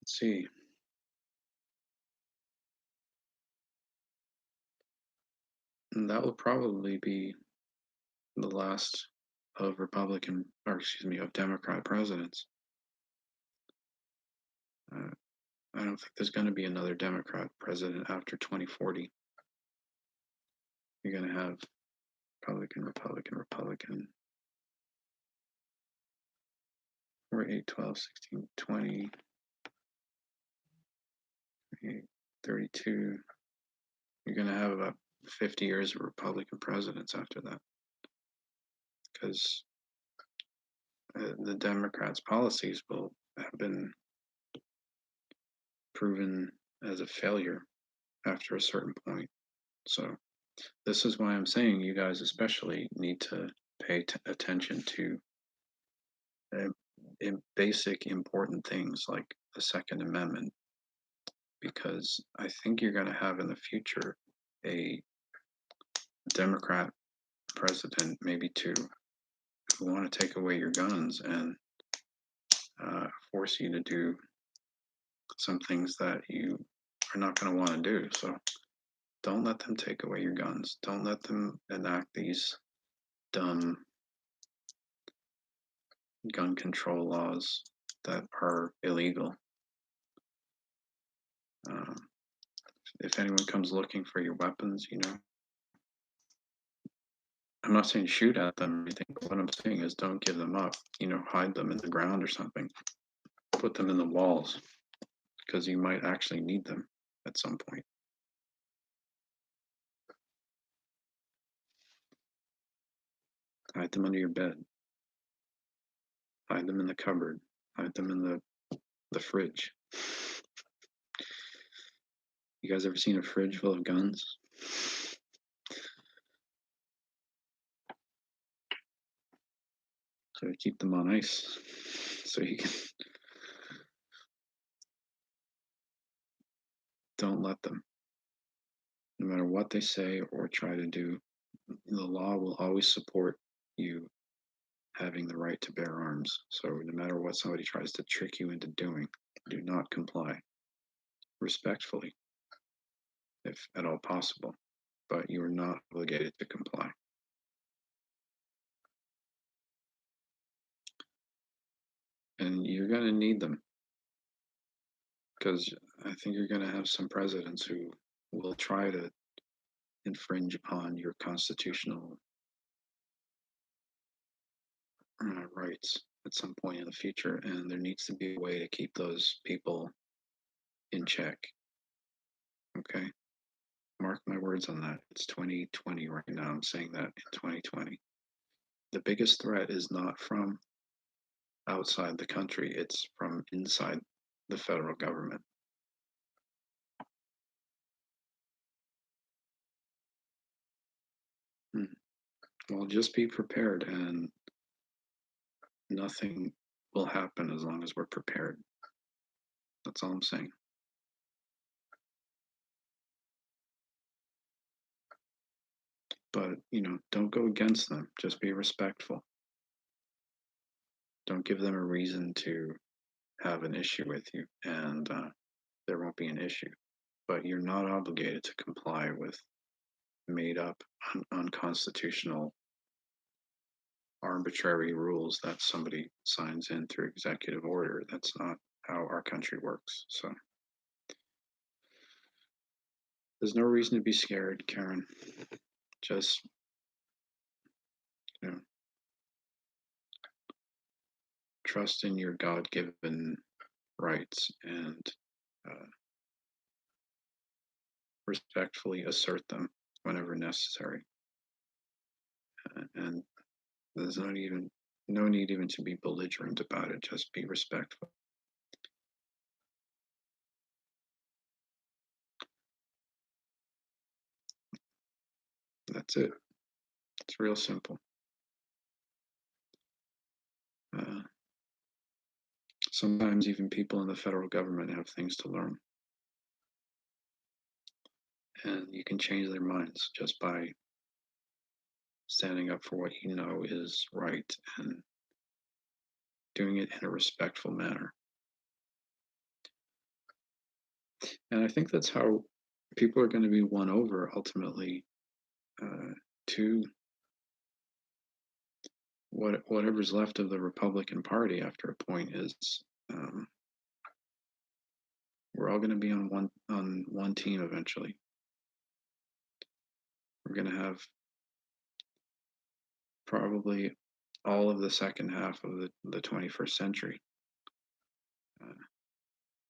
see. And that will probably be the last of Republican, or excuse me, of Democrat presidents. Uh, I don't think there's going to be another Democrat president after 2040. You're going to have Republican, Republican, Republican, 4, 8, 12, 16, 20, 28, 32. You're going to have about 50 years of Republican presidents after that because the Democrats' policies will have been proven as a failure after a certain point. So this is why I'm saying you guys especially need to pay attention to basic important things like the Second Amendment, because I think you're going to have in the future a Democrat president, maybe two, who want to take away your guns and force you to do some things that you are not going to want to do. So don't let them take away your guns. Don't let them enact these dumb gun control laws that are illegal. Um, if anyone comes looking for your weapons, I'm not saying shoot at them or anything, but what I'm saying is don't give them up. Hide them in the ground or something. Put them in the walls because you might actually need them at some point. Hide them under your bed. Hide them in the cupboard. Hide them in the fridge. You guys ever seen a fridge full of guns? So you keep them on ice so you can. Don't let them. No matter what they say or try to do, the law will always support you having the right to bear arms. So no matter what somebody tries to trick you into doing, do not comply respectfully, if at all possible, but you are not obligated to comply. And you're going to need them because I think you're going to have some presidents who will try to infringe upon your constitutional rights at some point in the future, and there needs to be a way to keep those people in check. Okay? Mark my words on that. It's 2020 right now. I'm saying that in 2020. The biggest threat is not from outside the country, it's from inside the federal government. Well, just be prepared, and nothing will happen as long as we're prepared. That's all I'm saying. But, don't go against them. Just be respectful. Don't give them a reason to have an issue with you, and there won't be an issue. But you're not obligated to comply with made up, unconstitutional, arbitrary rules that somebody signs in through executive order. That's not how our country works. So there's no reason to be scared, Karen. Just, you know, trust in your God-given rights and uh, respectfully assert them whenever necessary. And there's no need even to be belligerent about it. Just be respectful. That's it. It's real simple. Uh, Sometimes even people in the federal government have things to learn, and you can change their minds just by standing up for what you know is right and doing it in a respectful manner. And I think that's how people are going to be won over ultimately to whatever's left of the Republican Party after a point is um, we're all going to be on one team eventually. We're going to have probably all of the second half of the 21st century. Uh,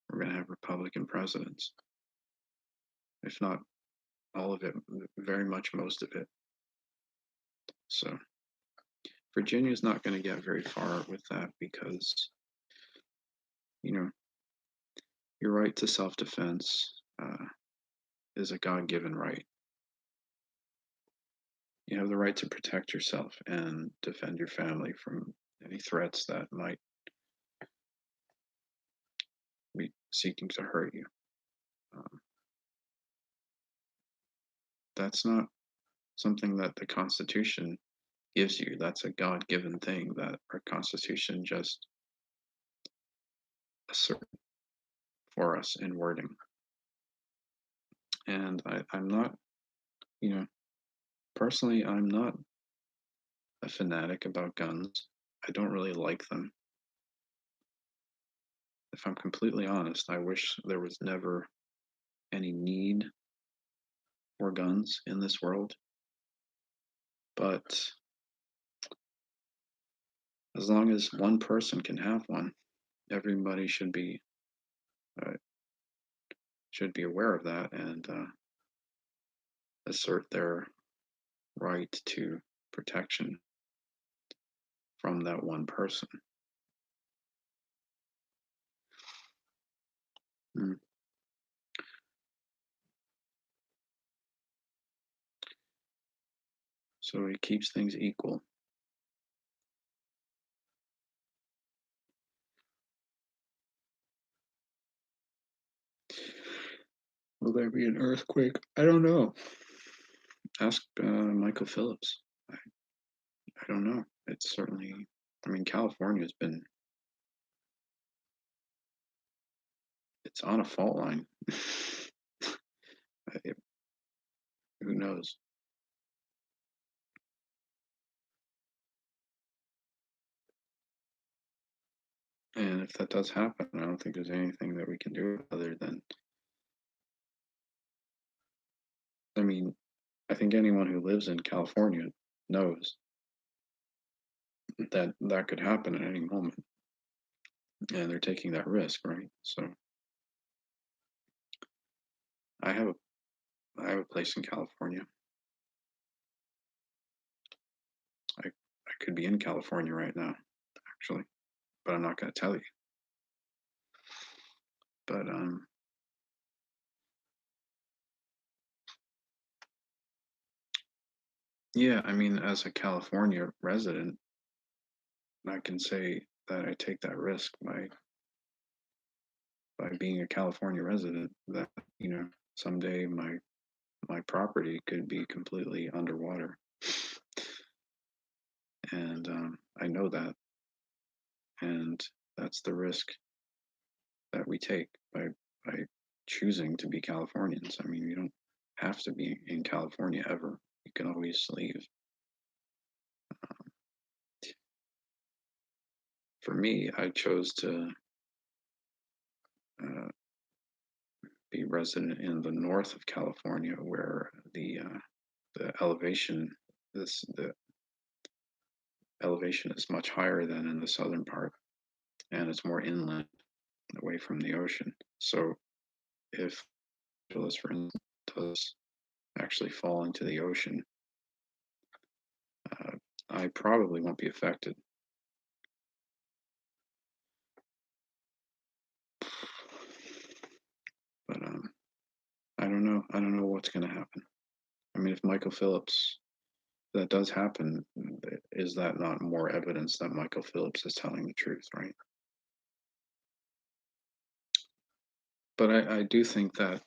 we're going to have Republican presidents, if not all of it, very much most of it. So Virginia's not going to get very far with that because, you know, your right to self-defense is a God-given right. You have the right to protect yourself and defend your family from any threats that might be seeking to hurt you. Um, that's not something that the Constitution gives you. That's a God given thing that our Constitution just asserts for us in wording. And I'm not, you know, personally, I'm not a fanatic about guns. I don't really like them. If I'm completely honest, I wish there was never any need for guns in this world. But as long as one person can have one, everybody uh, should be aware of that and assert their right to protection from that one person. Mm. So it keeps things equal. Will there be an earthquake? I don't know. Ask Michael Phillips. I don't know. It's certainly, I mean, California's been, it's on a fault line. It, who knows? And if that does happen, I don't think there's anything that we can do other than, I mean, I think anyone who lives in California knows that that could happen at any moment. And they're taking that risk, right? So I have a I have a place in California. I could be in California right now, actually, but I'm not going to tell you. But yeah, I mean, as a California resident, I can say that I take that risk by being a California resident. That someday my property could be completely underwater, and I know that, and that's the risk that we take by choosing to be Californians. I mean, you don't have to be in California ever. You can always leave. For me, I chose to uh, be resident in the north of California, where the the elevation is much higher than in the southern part. and it's more inland, away from the ocean. So if Angeles, for instance, does actually fall into the ocean, uh, I probably won't be affected. But I don't know. I don't know what's going to happen. I mean, if Michael Phillips, that does happen, is that not more evidence that Michael Phillips is telling the truth, right? But I do think that,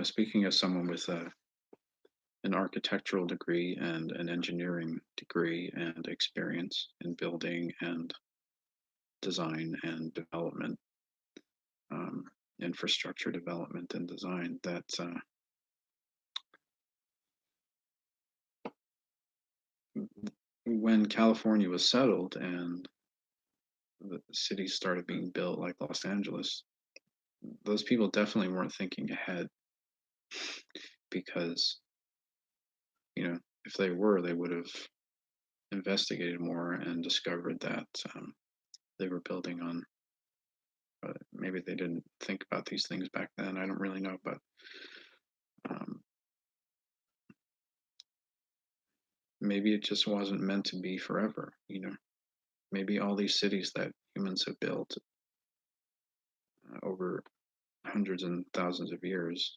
speaking as someone with an architectural degree and an engineering degree and experience in building and design and development, um, infrastructure development and design, that when California was settled and the cities started being built like Los Angeles, those people definitely weren't thinking ahead because, if they were, they would have investigated more and discovered that they were building on. Maybe they didn't think about these things back then. I don't really know, but um, maybe it just wasn't meant to be forever. Maybe all these cities that humans have built over hundreds and thousands of years,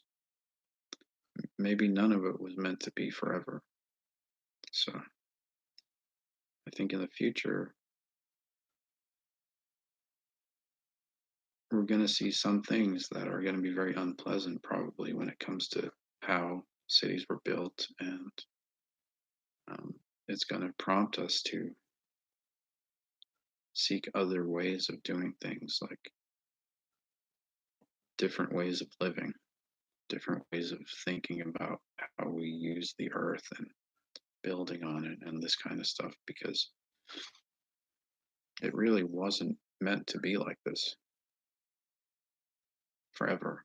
maybe none of it was meant to be forever. So I think in the future, we're going to see some things that are going to be very unpleasant, probably, when it comes to how cities were built. And um, it's going to prompt us to seek other ways of doing things, like different ways of living, different ways of thinking about how we use the earth and building on it and this kind of stuff, because it really wasn't meant to be like this forever.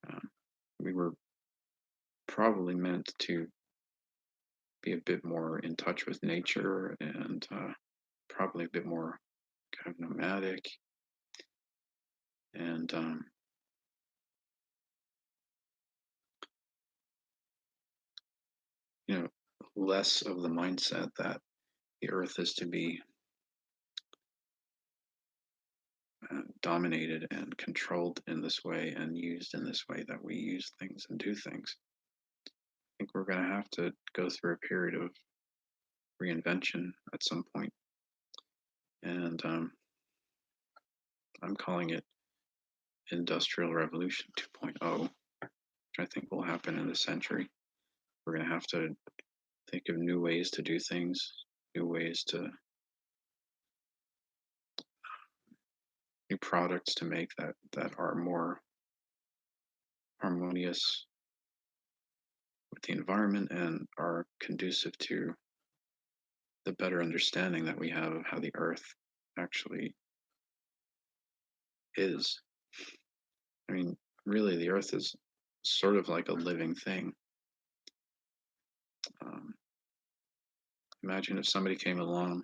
Um, we were probably meant to be a bit more in touch with nature and probably a bit more kind of nomadic and you know less of the mindset that the earth is to be dominated and controlled in this way and used in this way that we use things and do things. I think we're going to have to go through a period of reinvention at some point, and I'm calling it Industrial Revolution 2.0, which I think will happen in this century. We're going to have to think of new ways to do things, new ways to new products to make that are more harmonious with the environment and are conducive to the better understanding that we have of how the earth actually is. I mean, really, the earth is sort of like a living thing. Um, Imagine if somebody came along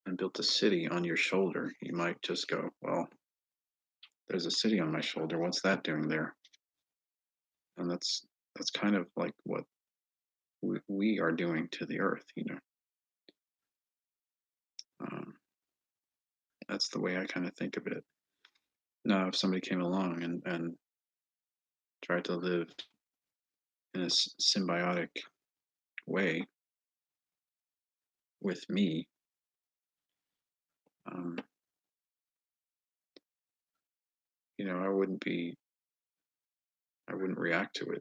and built a city on your shoulder. You might just go, well, there's a city on my shoulder. What's that doing there? And that's kind of like what we are doing to the earth. Um, that's the way I kind of think of it. Now, if somebody came along and tried to live in a symbiotic way with me, um, I wouldn't react to it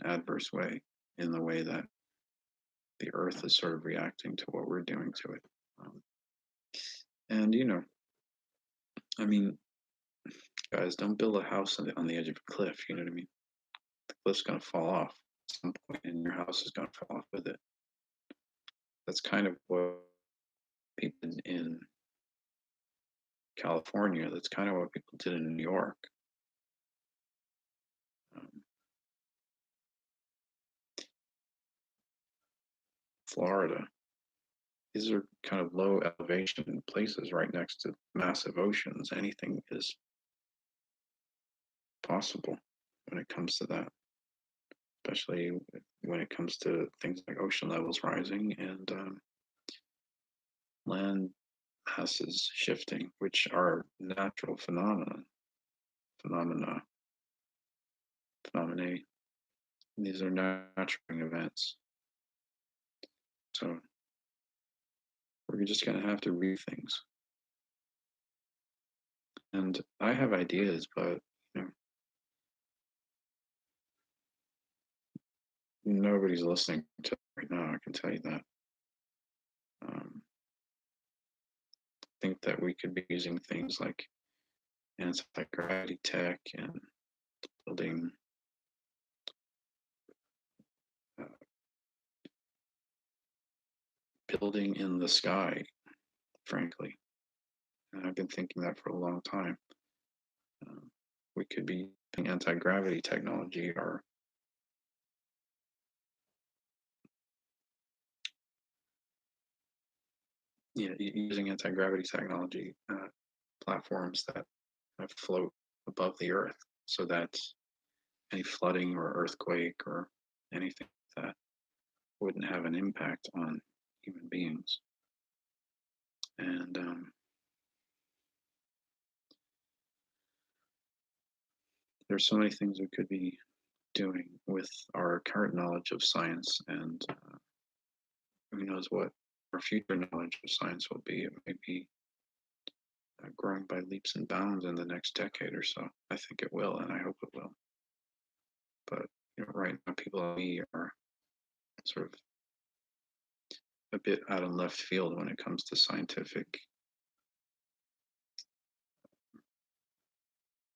in an adverse way in the way that the earth is sort of reacting to what we're doing to it. Um, and, I mean, guys, don't build a house on the edge of a cliff. You know what I mean? The cliff's going to fall off at some point, and your house is going to fall off with it. That's kind of what people in California, that's kind of what people did in New York. Um, Florida. these are kind of low elevation places right next to massive oceans. Anything is possible when it comes to that, especially when it comes to things like ocean levels rising and land masses shifting, which are natural phenomena, phenomena. These are natural events. So we're just going to have to read things. And I have ideas, but you know, nobody's listening to it right now. I can tell you that. I think that we could be using things like anti-gravity tech and building uh, building in the sky. Frankly, and I've been thinking that for a long time. Um, we could be using anti-gravity technology or using anti-gravity technology platforms that float above the earth so that any flooding or earthquake or anything like that wouldn't have an impact on human beings. And there's so many things we could be doing with our current knowledge of science, and who knows what our future knowledge of science will be. It may be growing by leaps and bounds in the next decade or so. I think it will, and I hope it will. But right now, people like me are sort of a bit out of left field when it comes to scientific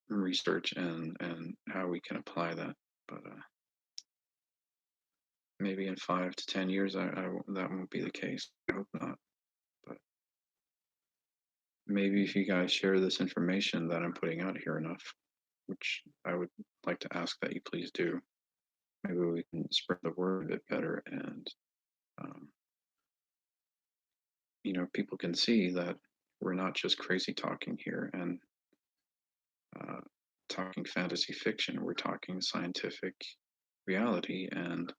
research and how we can apply that. But maybe in 5 to 10 years, that won't be the case. I hope not. But maybe if you guys share this information that I'm putting out here enough, which I would like to ask that you please do, maybe we can spread the word a bit better, and um, people can see that we're not just crazy talking here and uh, talking fantasy fiction. We're talking scientific reality, and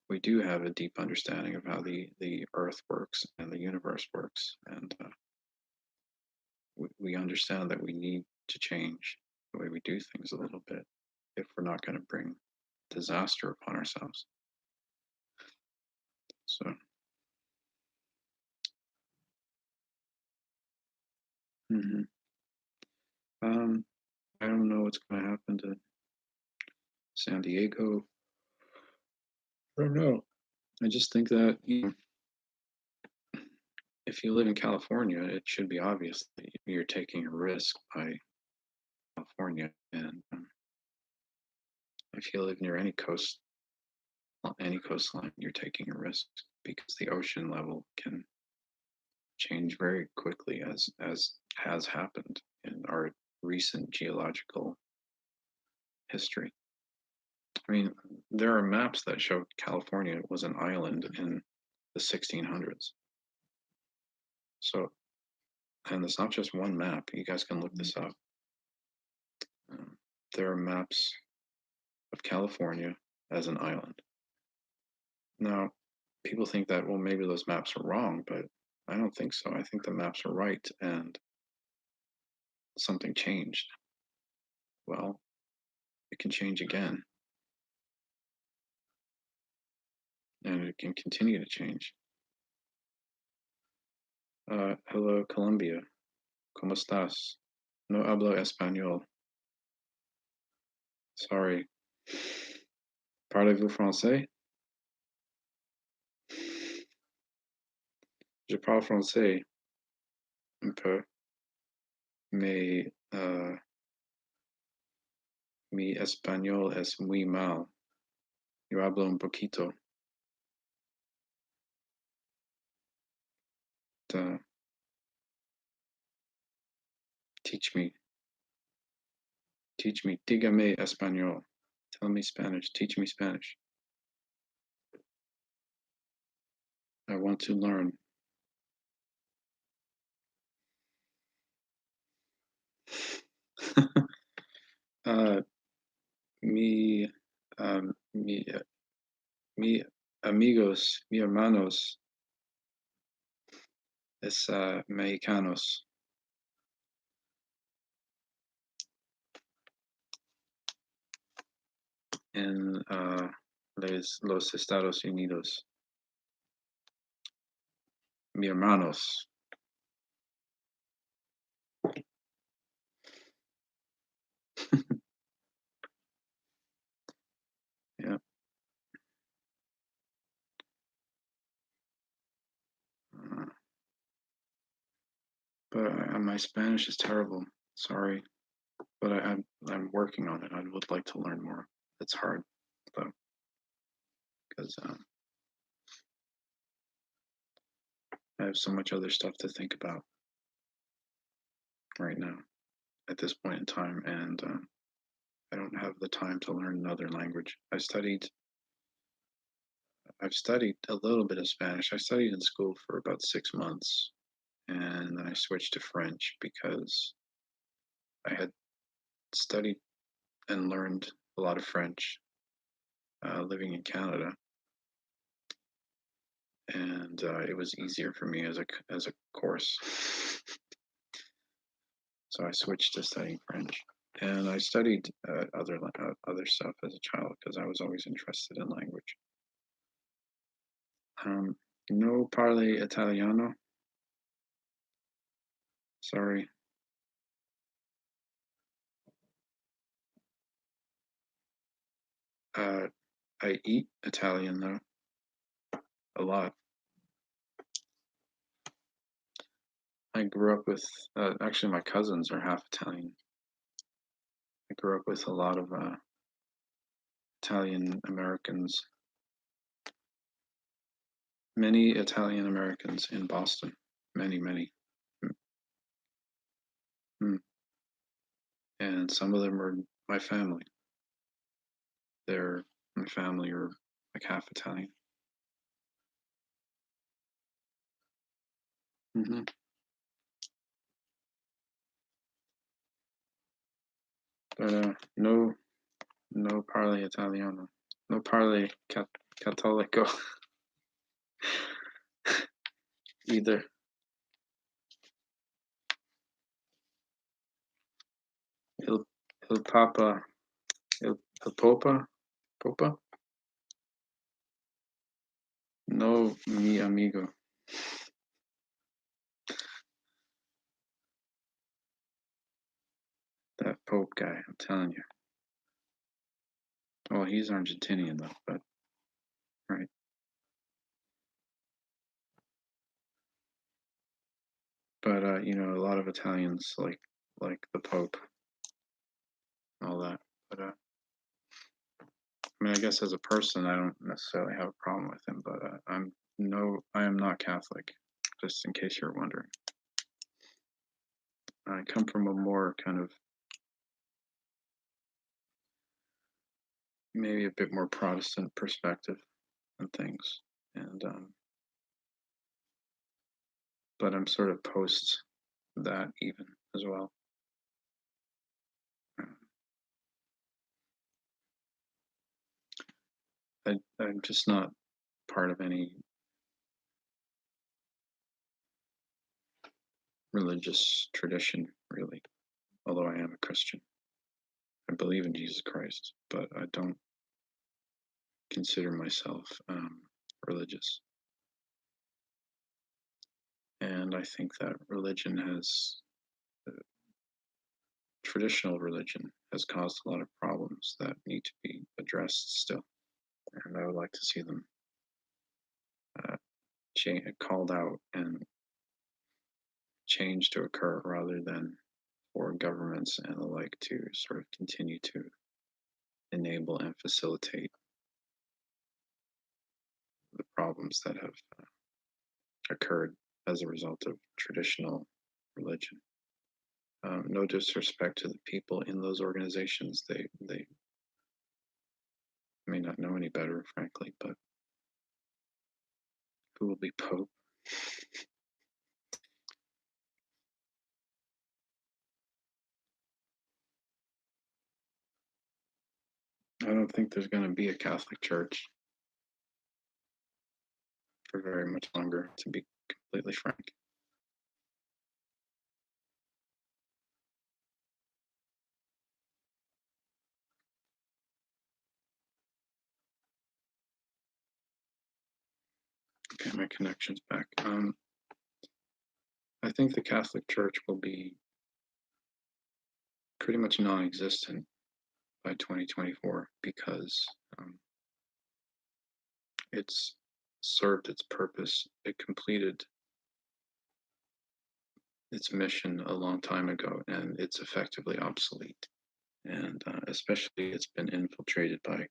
we do have a deep understanding of how the Earth works and the universe works, and we understand that we need to change the way we do things a little bit if we're not going to bring disaster upon ourselves. So, mhm. um, I don't know what's going to happen to San Diego. I don't know. I just think that if you live in California, it should be obvious that you're taking a risk by California, and if you live near any coastline, you're taking a risk because the ocean level can change very quickly, as has happened in our recent geological history. I mean, there are maps that show California was an island in the 1600s. So, and it's not just one map. You guys can look this up. Um, there are maps of California as an island. Now, people think that, well, maybe those maps are wrong, but I don't think so. I think the maps are right, and something changed. Well, it can change again, and it can continue to change. Hello, Colombia. ¿Cómo estás? No hablo español. Sorry. Parlez-vous français? Je parle français un peu, mais mi español es muy mal. Yo hablo un poquito. Uh, teach me. Teach me. Dígame español. Tell me Spanish. Teach me Spanish. I want to learn. Uh, mi, um, mi, mi amigos, mi hermanos es mexicanos en los Estados Unidos. Mi hermanos. Yeah. Uh, but my Spanish is terrible. Sorry, but I'm working on it. I would like to learn more. It's hard though because I have so much other stuff to think about right now at this point in time, and I don't have the time to learn another language. I've studied a little bit of Spanish. I studied in school for about 6 months, and then I switched to French because I had studied and learned a lot of French living in Canada, and it was easier for me as a course. So I switched to studying French, and I studied other stuff as a child because I was always interested in language. Um, no parle Italiano. Sorry. Uh, I eat Italian though a lot. I grew up with actually my cousins are half Italian. I grew up with a lot of Italian Americans, many Italian Americans in Boston, many, many. Mm. And some of them are my family. They're my family are like half Italian. Hmm. But no, no parle Italiano, no parle Cattolico either. Il, il Papa, il Popa, Popa, no mi amigo. That Pope guy, I'm telling you. Well, he's Argentinian though, but right. But a lot of Italians like the Pope, and all that. But I mean, I guess as a person, I don't necessarily have a problem with him. But I am not Catholic. Just in case you're wondering, I come from a more kind of maybe a bit more Protestant perspective on things, and but I'm sort of post that even as well. I'm just not part of any religious tradition, really, although I am a Christian. I believe in Jesus Christ, but I don't consider myself religious. And I think that traditional religion, has caused a lot of problems that need to be addressed still. And I would like to see them uh, called out and change to occur rather than for governments and the like to sort of continue to enable and facilitate the problems that have occurred as a result of traditional religion. No disrespect to the people in those organizations; they may not know any better, frankly. But who will be pope? I don't think there's going to be a Catholic Church for very much longer, to be completely frank. Okay, my connection's back. I think the Catholic Church will be pretty much non-existent by 2024 because it's served its purpose. It completed its mission a long time ago, and it's effectively obsolete. And especially, it's been infiltrated by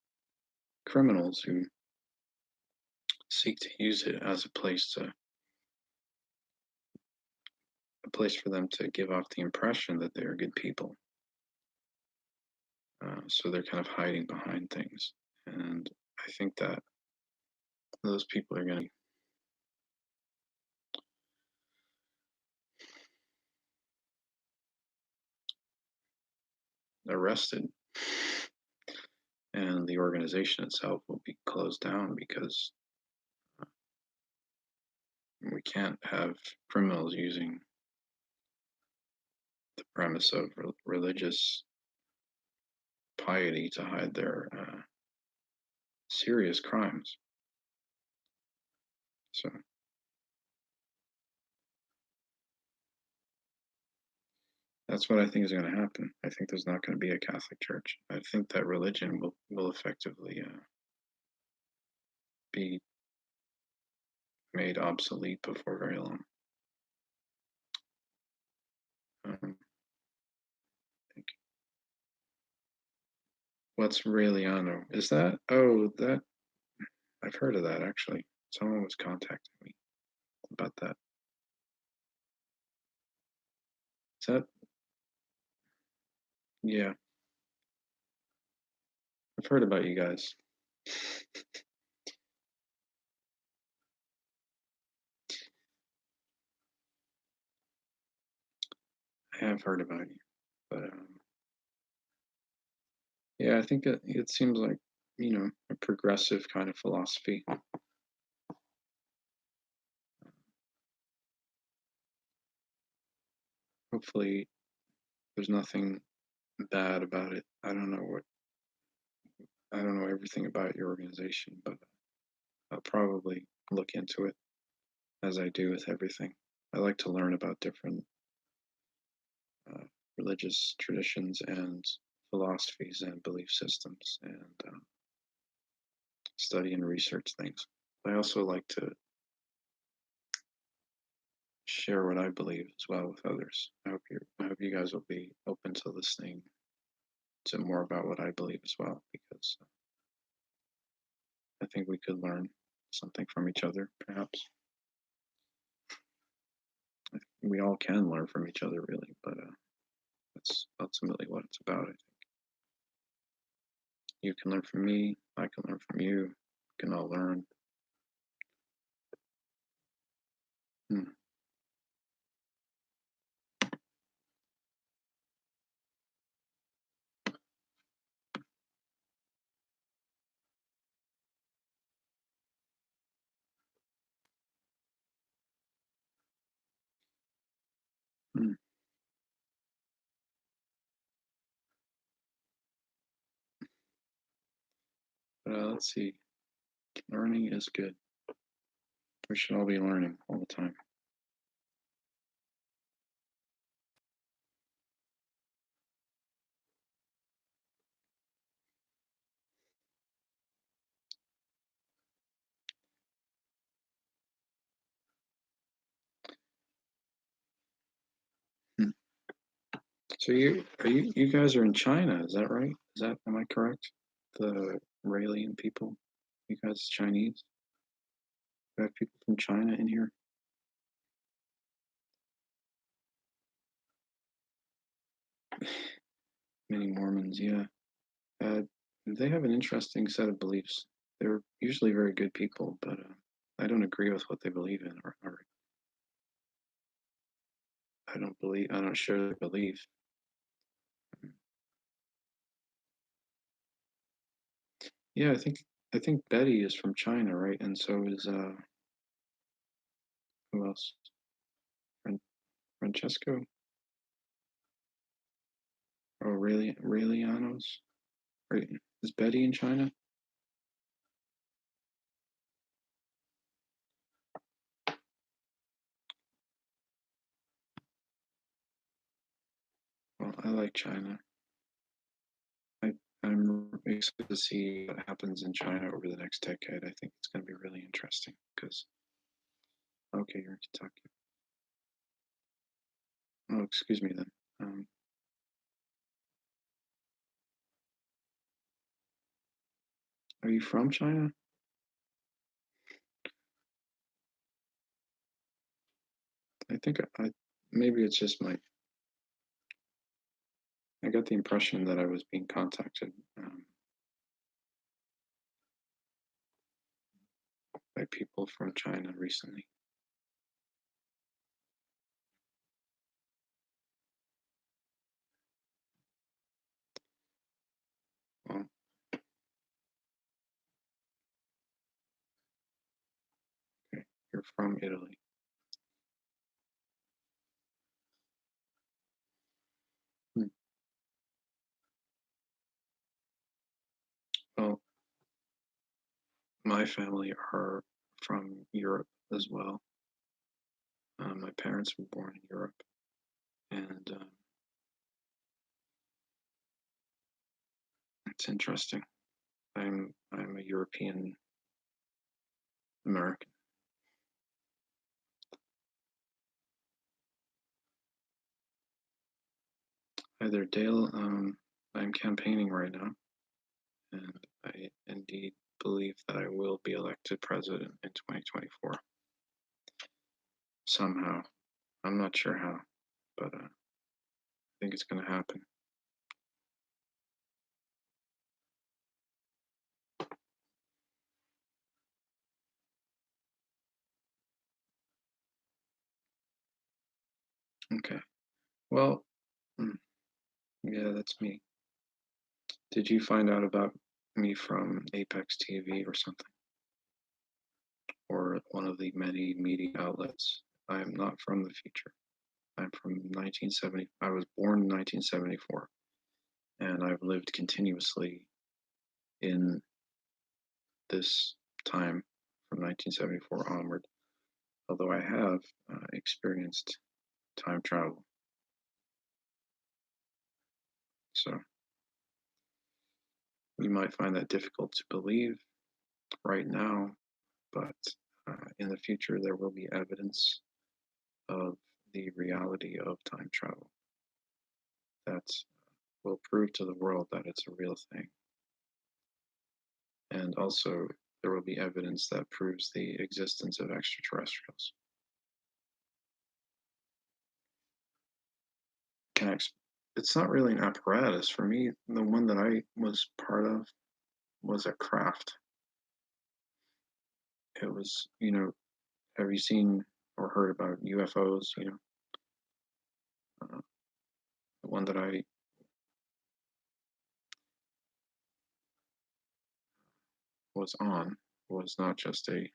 criminals who seek to use it as a place for them to give off the impression that they are good people. So they're kind of hiding behind things, and I think that those people are going to be arrested, and the organization itself will be closed down because we can't have criminals using the premise of religious piety to hide their serious crimes. So that's what I think is going to happen. I think there's not going to be a Catholic Church. I think that religion will effectively be made obsolete before very long. What's Raeliano? Is that? Oh, that I've heard of that actually. Someone was contacting me about that. Is that? Yeah, I've heard about you guys. I have heard about you, but yeah, I think it seems like a progressive kind of philosophy. Hopefully, there's nothing bad about it. I don't know everything about your organization, but I'll probably look into it as I do with everything. I like to learn about different uh, religious traditions and philosophies and belief systems and study and research things. I also like to share what I believe as well with others. I hope you guys will be open to listening to more about what I believe as well, because I think we could learn something from each other, perhaps. We all can learn from each other, really, but that's ultimately what it's about. I think you can learn from me, I can learn from you, we can all learn. Hmm. Hmm. But let's see. Learning is good. We should all be learning all the time. Hmm. So you guys are in China, is that right? Am I correct? The Raelian people, you guys Chinese? We have people from China in here. Many Mormons, yeah. Uh, they have an interesting set of beliefs. They're usually very good people, but I don't agree with what they believe in, or I don't share their belief. Yeah, I think Betty is from China, right? And so is who else? Francesco Aurelianos? Right? Is Betty in China? Well, I like China. I I'm excited to see what happens in China over the next decade. I think it's going to be really interesting because okay, you're in Kentucky. Oh, excuse me then. Um, are you from China? I think maybe it's just my. I got the impression that I was being contacted by people from China recently. Well, okay, you're from Italy. Hmm. Well, my family are from Europe as well. My parents were born in Europe, and it's interesting. I'm a European American. Hi there, Dale. I'm campaigning right now, and I indeed believe that I will be elected president in 2024 somehow. I'm not sure how, but I think it's going to happen. Okay. Well, mm, yeah, that's me. Did you find out about me from Apex TV or something, or one of the many media outlets? I am not from the future. I'm from 1970. I was born in 1974, and I've lived continuously in this time from 1974 onward, although I have experienced time travel. So you might find that difficult to believe right now, but in the future there will be evidence of the reality of time travel that will prove to the world that it's a real thing. And also, there will be evidence that proves the existence of extraterrestrials. It's not really an apparatus. For me, the one that I was part of was a craft. It was, have you seen or heard about UFOs? The one that I was on was not just a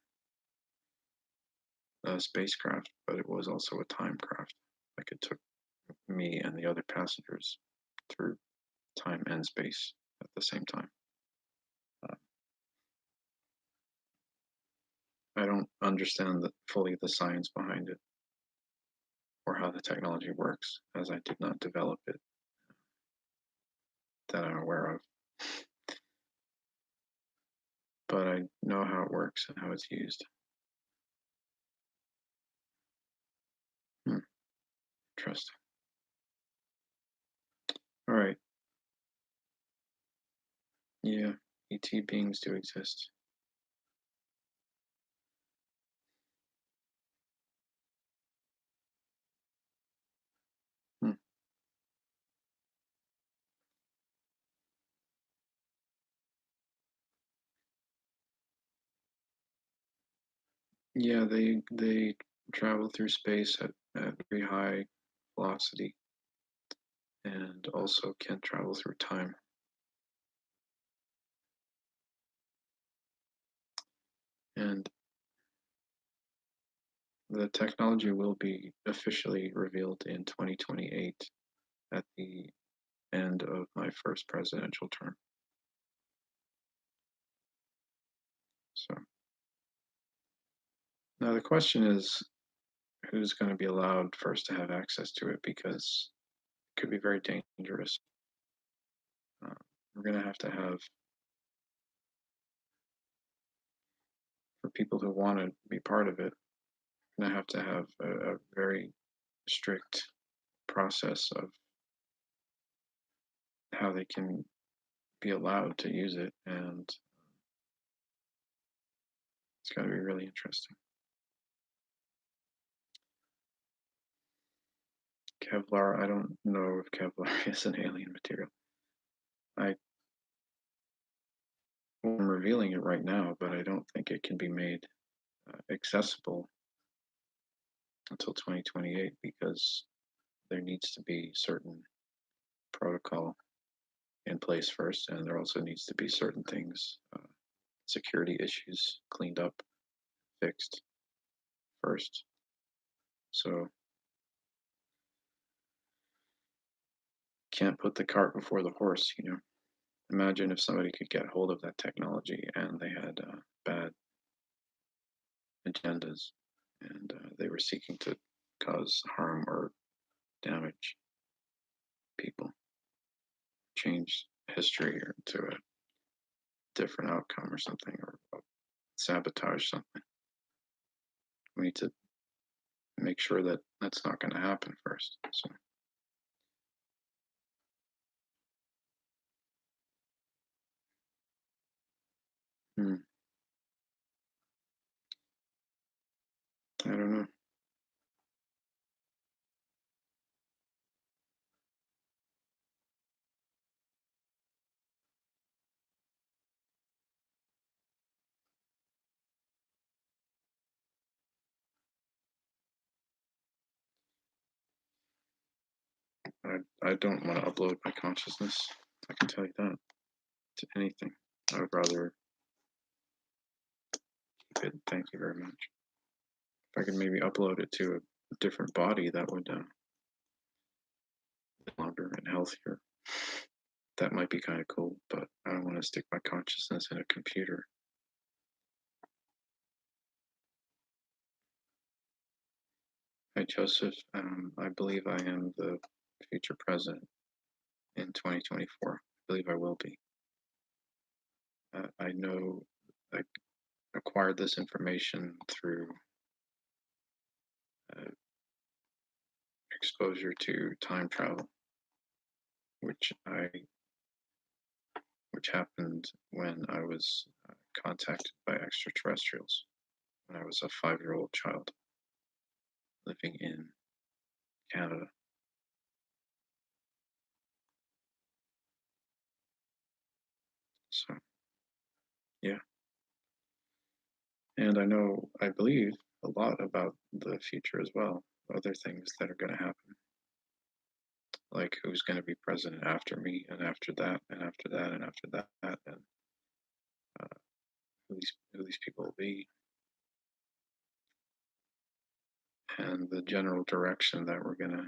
spacecraft, but it was also a time craft. Like it took me and the other passengers through time and space at the same time. Uh, I don't understand fully the science behind it or how the technology works, as I did not develop it that I'm aware of. But I know how it works and how it's used. Hmm, interesting. All right. Yeah, ET beings do exist. Hmm. Yeah, they travel through space at very high velocity and also can travel through time. And the technology will be officially revealed in 2028 at the end of my first presidential term. So now the question is who's going to be allowed first to have access to it because it could be very dangerous. Uh, we're going to have, for people who want to be part of it, we're going to have a very strict process of how they can be allowed to use it, and it's going to be really interesting. Kevlar, I don't know if Kevlar is an alien material. I'm revealing it right now, but I don't think it can be made accessible until 2028 because there needs to be certain protocol in place first, and there also needs to be certain things, security issues cleaned up, fixed first. So can't put the cart before the horse, you know. Imagine if somebody could get hold of that technology and they had bad agendas and they were seeking to cause harm or damage people, change history or to a different outcome or something, or sabotage something. We need to make sure that that's not going to happen first. So, hmm, I don't know. I don't want to upload my consciousness. I can tell you that to anything. I would rather keep it. Thank you very much. If I could maybe upload it to a different body, that would be longer and healthier. That might be kind of cool, but I don't want to stick my consciousness in a computer. Hi, Joseph. I believe I am the future president in 2024. I believe I will be. I know I acquired this information through uh, exposure to time travel, which I which happened when I was contacted by extraterrestrials when I was a 5-year-old child living in Canada. So yeah, and I believe a lot about the future as well. Other things that are going to happen, like who's going to be president after me, and after that, and after that, and after that, and uh, who these people will be, and the general direction that we're going to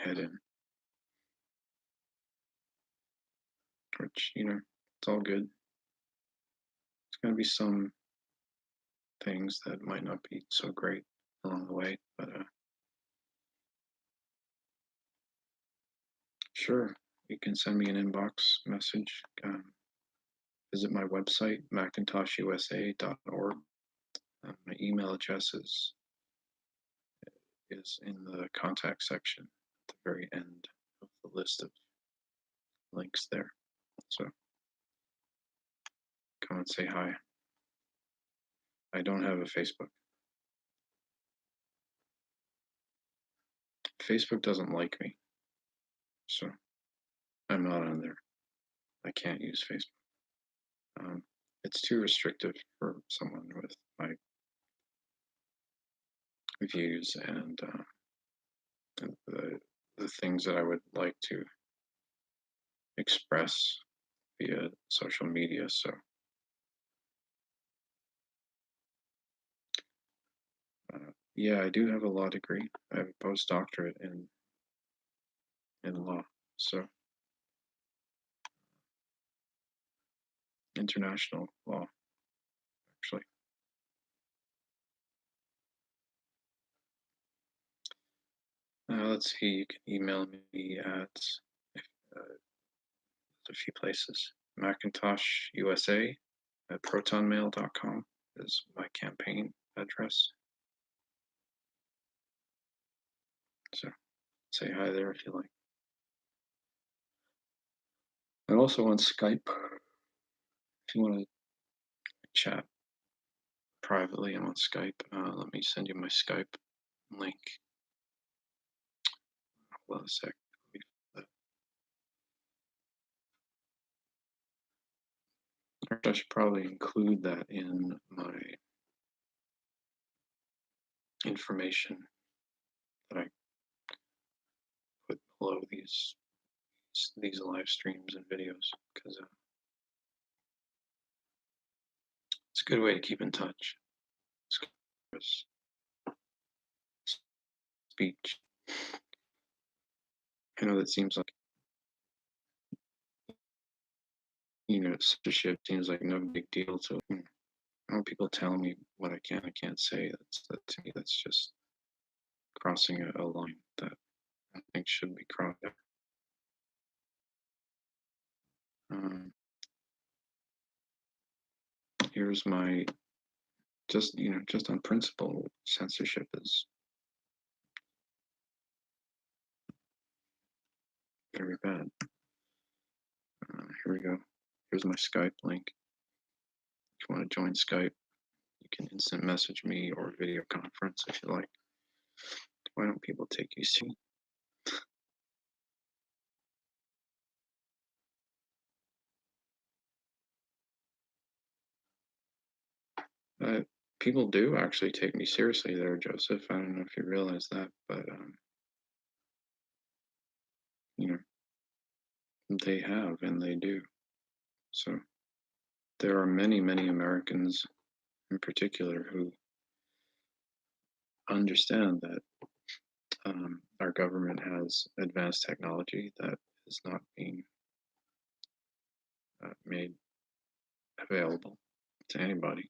head in. Which it's all good. It's going to be some things that might not be so great along the way, but sure, you can send me an inbox message. Visit my website, macintoshusa.org. My email address is in the contact section at the very end of the list of links there. So come and say hi. I don't have a Facebook. Facebook doesn't like me, so I'm not on there. I can't use Facebook. It's too restrictive for someone with my views and the things that I would like to express via social media. So Yeah, I do have a law degree. I have a postdoctorate in law, so international law, actually. Let's see, you can email me at a few places. Macintosh USA at protonmail.com is my campaign address. So say hi there if you like. I'm also on Skype. If you want to chat privately, I'm on Skype. Let me send you my Skype link. Hold on a sec. I should probably include that in my information that I put below these live streams and videos, because it's a good way to keep in touch. Speech. I know that seems like, censorship seems like no big deal to people tell me what I can and can't say. To me, that's just crossing a line that I think should be crossed. Um, Here's my just on principle, censorship is very bad. Here we go. Here's my Skype link. If you want to join Skype, you can instant message me or video conference if you like. Why don't people take you seriously? People do actually take me seriously there, Joseph. I don't know if you realize that, but you know, they have and they do. So there are many, many Americans in particular who understand that our government has advanced technology that is not being made available to anybody,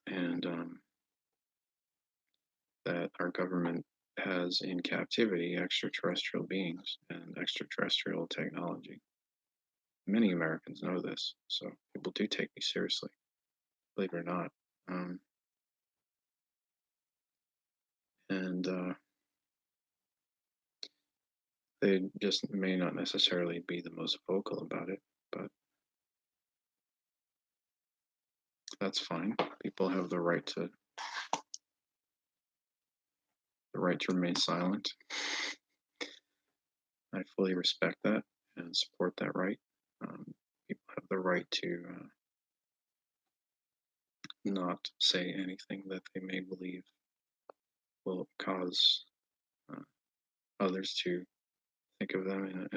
and that our government has in captivity extraterrestrial beings and extraterrestrial technology. Many Americans know this, so people do take me seriously, believe it or not. And they just may not necessarily be the most vocal about it, but that's fine. People have the right to remain silent. I fully respect that and support that right. People have the right to not say anything that they may believe will cause uh, others to think of them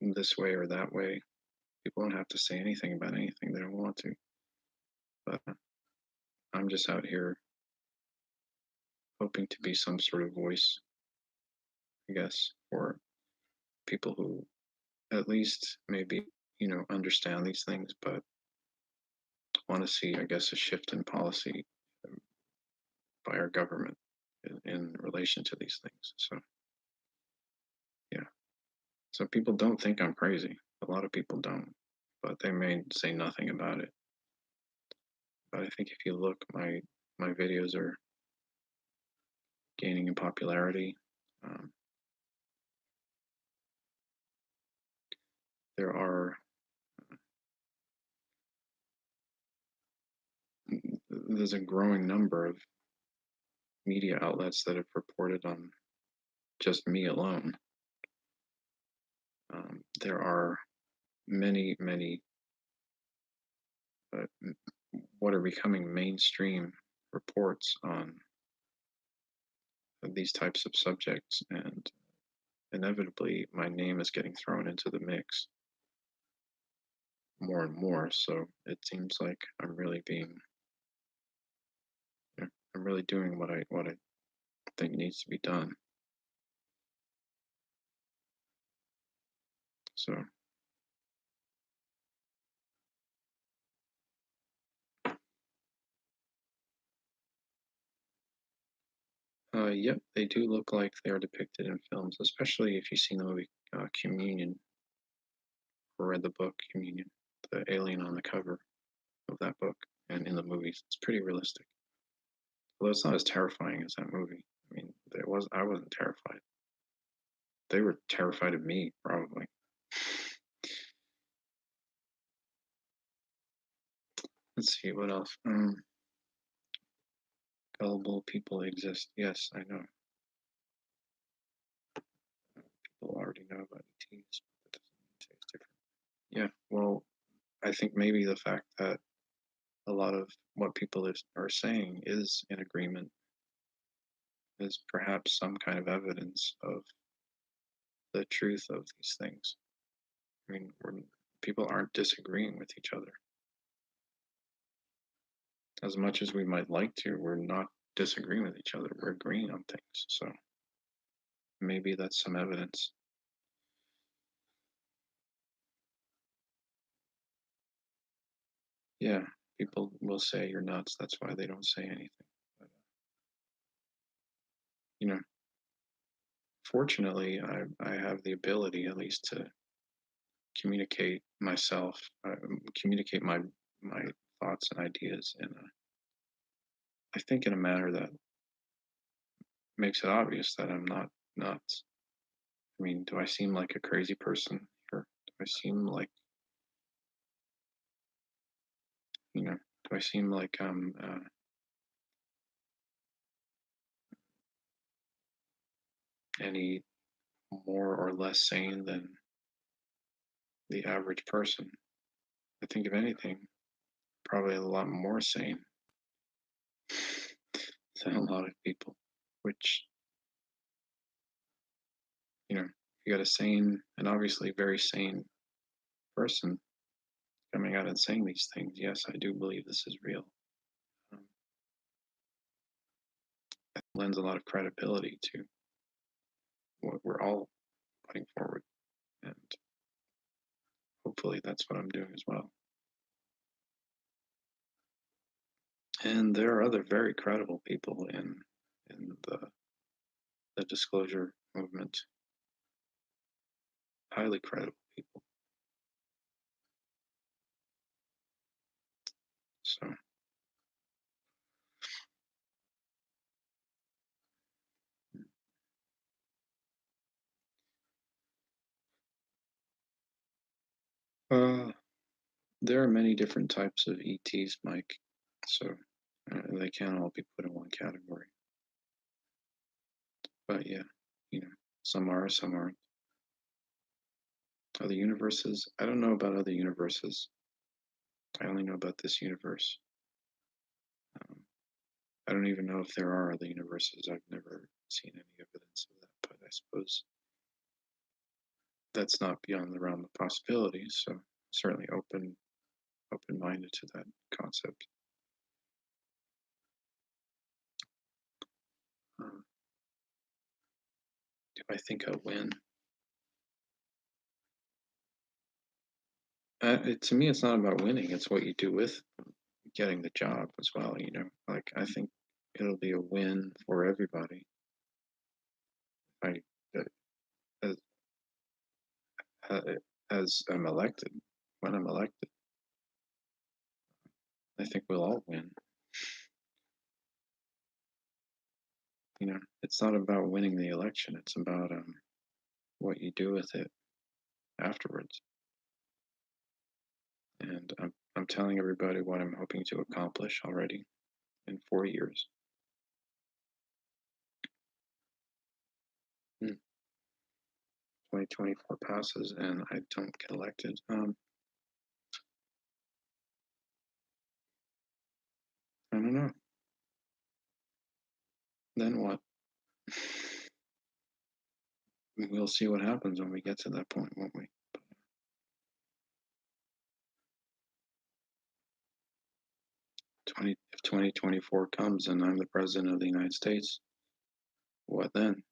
in this way or that way. People don't have to say anything about anything they don't want to. But I'm just out here hoping to be some sort of voice, I guess, for people who at least maybe, understand these things, but want to see, I guess, a shift in policy by our government in relation to these things. So, yeah. So people don't think I'm crazy. A lot of people don't, but they may say nothing about it. But I think if you look, my videos are gaining in popularity. Um, there are there's a growing number of media outlets that have reported on just me alone. There are many, many what are becoming mainstream reports on these types of subjects, and inevitably my name is getting thrown into the mix more and more. So it seems like I'm really being I'm really doing what I think needs to be done. So, yep, they do look like they are depicted in films, especially if you've seen the movie Communion or read the book Communion, the alien on the cover of that book and in the movies. It's pretty realistic. Although it's not as terrifying as that movie. I mean, I wasn't terrified. They were terrified of me, probably. Let's see what else. Gullible people exist. Yes, I know. People already know about ETs, but that doesn't mean it's different. Yeah, well, I think maybe the fact that a lot of what people are saying is in agreement is perhaps some kind of evidence of the truth of these things. I mean, people aren't disagreeing with each other. As much as we might like to, we're not disagreeing with each other. We're agreeing on things. So maybe that's some evidence. Yeah, people will say you're nuts. That's why they don't say anything. But, you know, fortunately, I have the ability at least to communicate myself, communicate my thoughts and ideas I think in a manner that makes it obvious that I'm not nuts. I mean, do I seem like a crazy person? Or do I seem like, do I seem like I'm any more or less sane than the average person? I think, if anything, probably a lot more sane than a lot of people, which, you got a sane and obviously very sane person coming out and saying these things. Yes, I do believe this is real. Um, it lends a lot of credibility to what we're all putting forward. And hopefully that's what I'm doing as well. And there are other very credible people in the disclosure movement, highly credible people. So uh, there are many different types of ETs, Mike. So they can't all be put in one category. But yeah, some are, some aren't. Other universes? I don't know about other universes. I only know about this universe. Um, I don't even know if there are other universes. I've never seen any evidence of that, but I suppose that's not beyond the realm of possibility. So certainly open-minded to that concept. Um, do I think I'll win? To me, it's not about winning. It's what you do with getting the job as well. Like I think it'll be a win for everybody. I as, uh, as I'm elected, when I'm elected, I think we'll all win. It's not about winning the election. It's about what you do with it afterwards. And I'm telling everybody what I'm hoping to accomplish already in 4 years. 2024 passes and I don't get elected. I don't know. Then what? We'll see what happens when we get to that point, won't we? If 2024 comes and I'm the president of the United States, what then?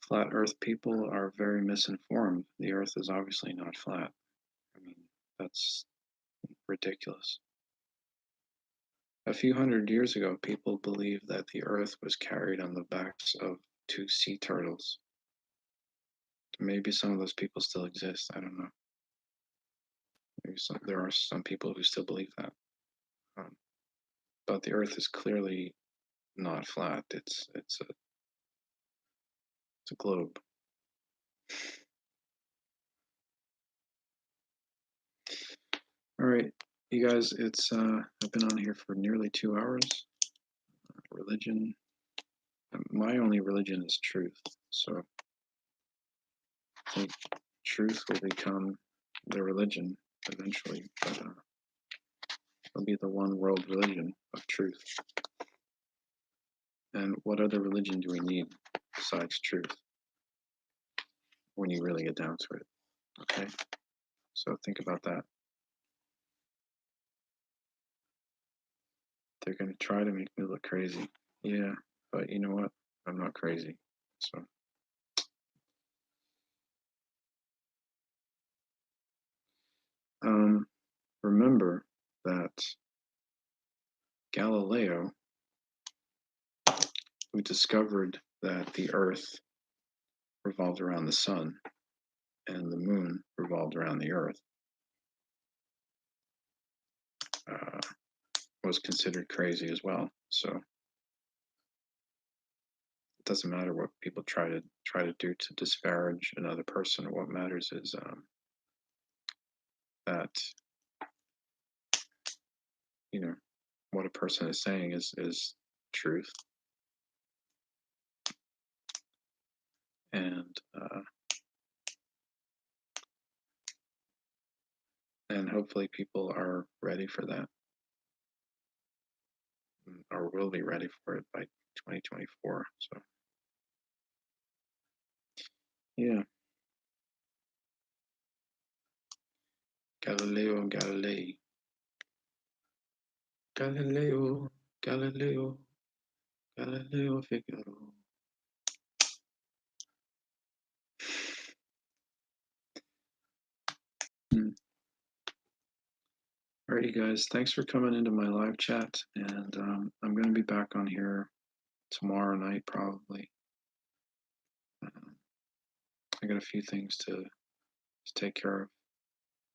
Flat Earth people are very misinformed. The Earth is obviously not flat. I mean, that's ridiculous. A few hundred years ago, people believed that the Earth was carried on the backs of two sea turtles. Maybe some of those people still exist. I don't know. There are some people who still believe that. Um, but the Earth is clearly not flat. It's a globe. All right, you guys. I've been on here for nearly 2 hours. Religion. My only religion is truth. So I think truth will become the religion eventually, but it'll be the one world religion of truth. And what other religion do we need besides truth when you really get down to it? Okay, so think about that. They're going to try to make me look crazy. Yeah, but you know what? I'm not crazy. So remember that Galileo, who discovered that the Earth revolved around the sun and the moon revolved around the Earth, was considered crazy as well. So it doesn't matter what people try to do to disparage another person. What matters is that what a person is saying is truth, and hopefully people are ready for that, or will be ready for it by 2024. So yeah, Galileo Galilei, Galileo Galileo Galileo Figaro. Alrighty, guys. Thanks for coming into my live chat, and I'm going to be back on here tomorrow night probably. I got a few things to take care of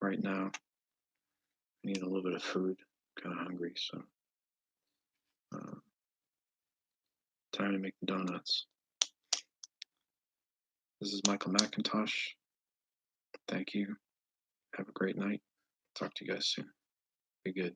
right now. I need a little bit of food. I'm kind of hungry, so time to make the donuts. This is Michael Macintosh. Thank you. Have a great night. Talk to you guys soon. Be good.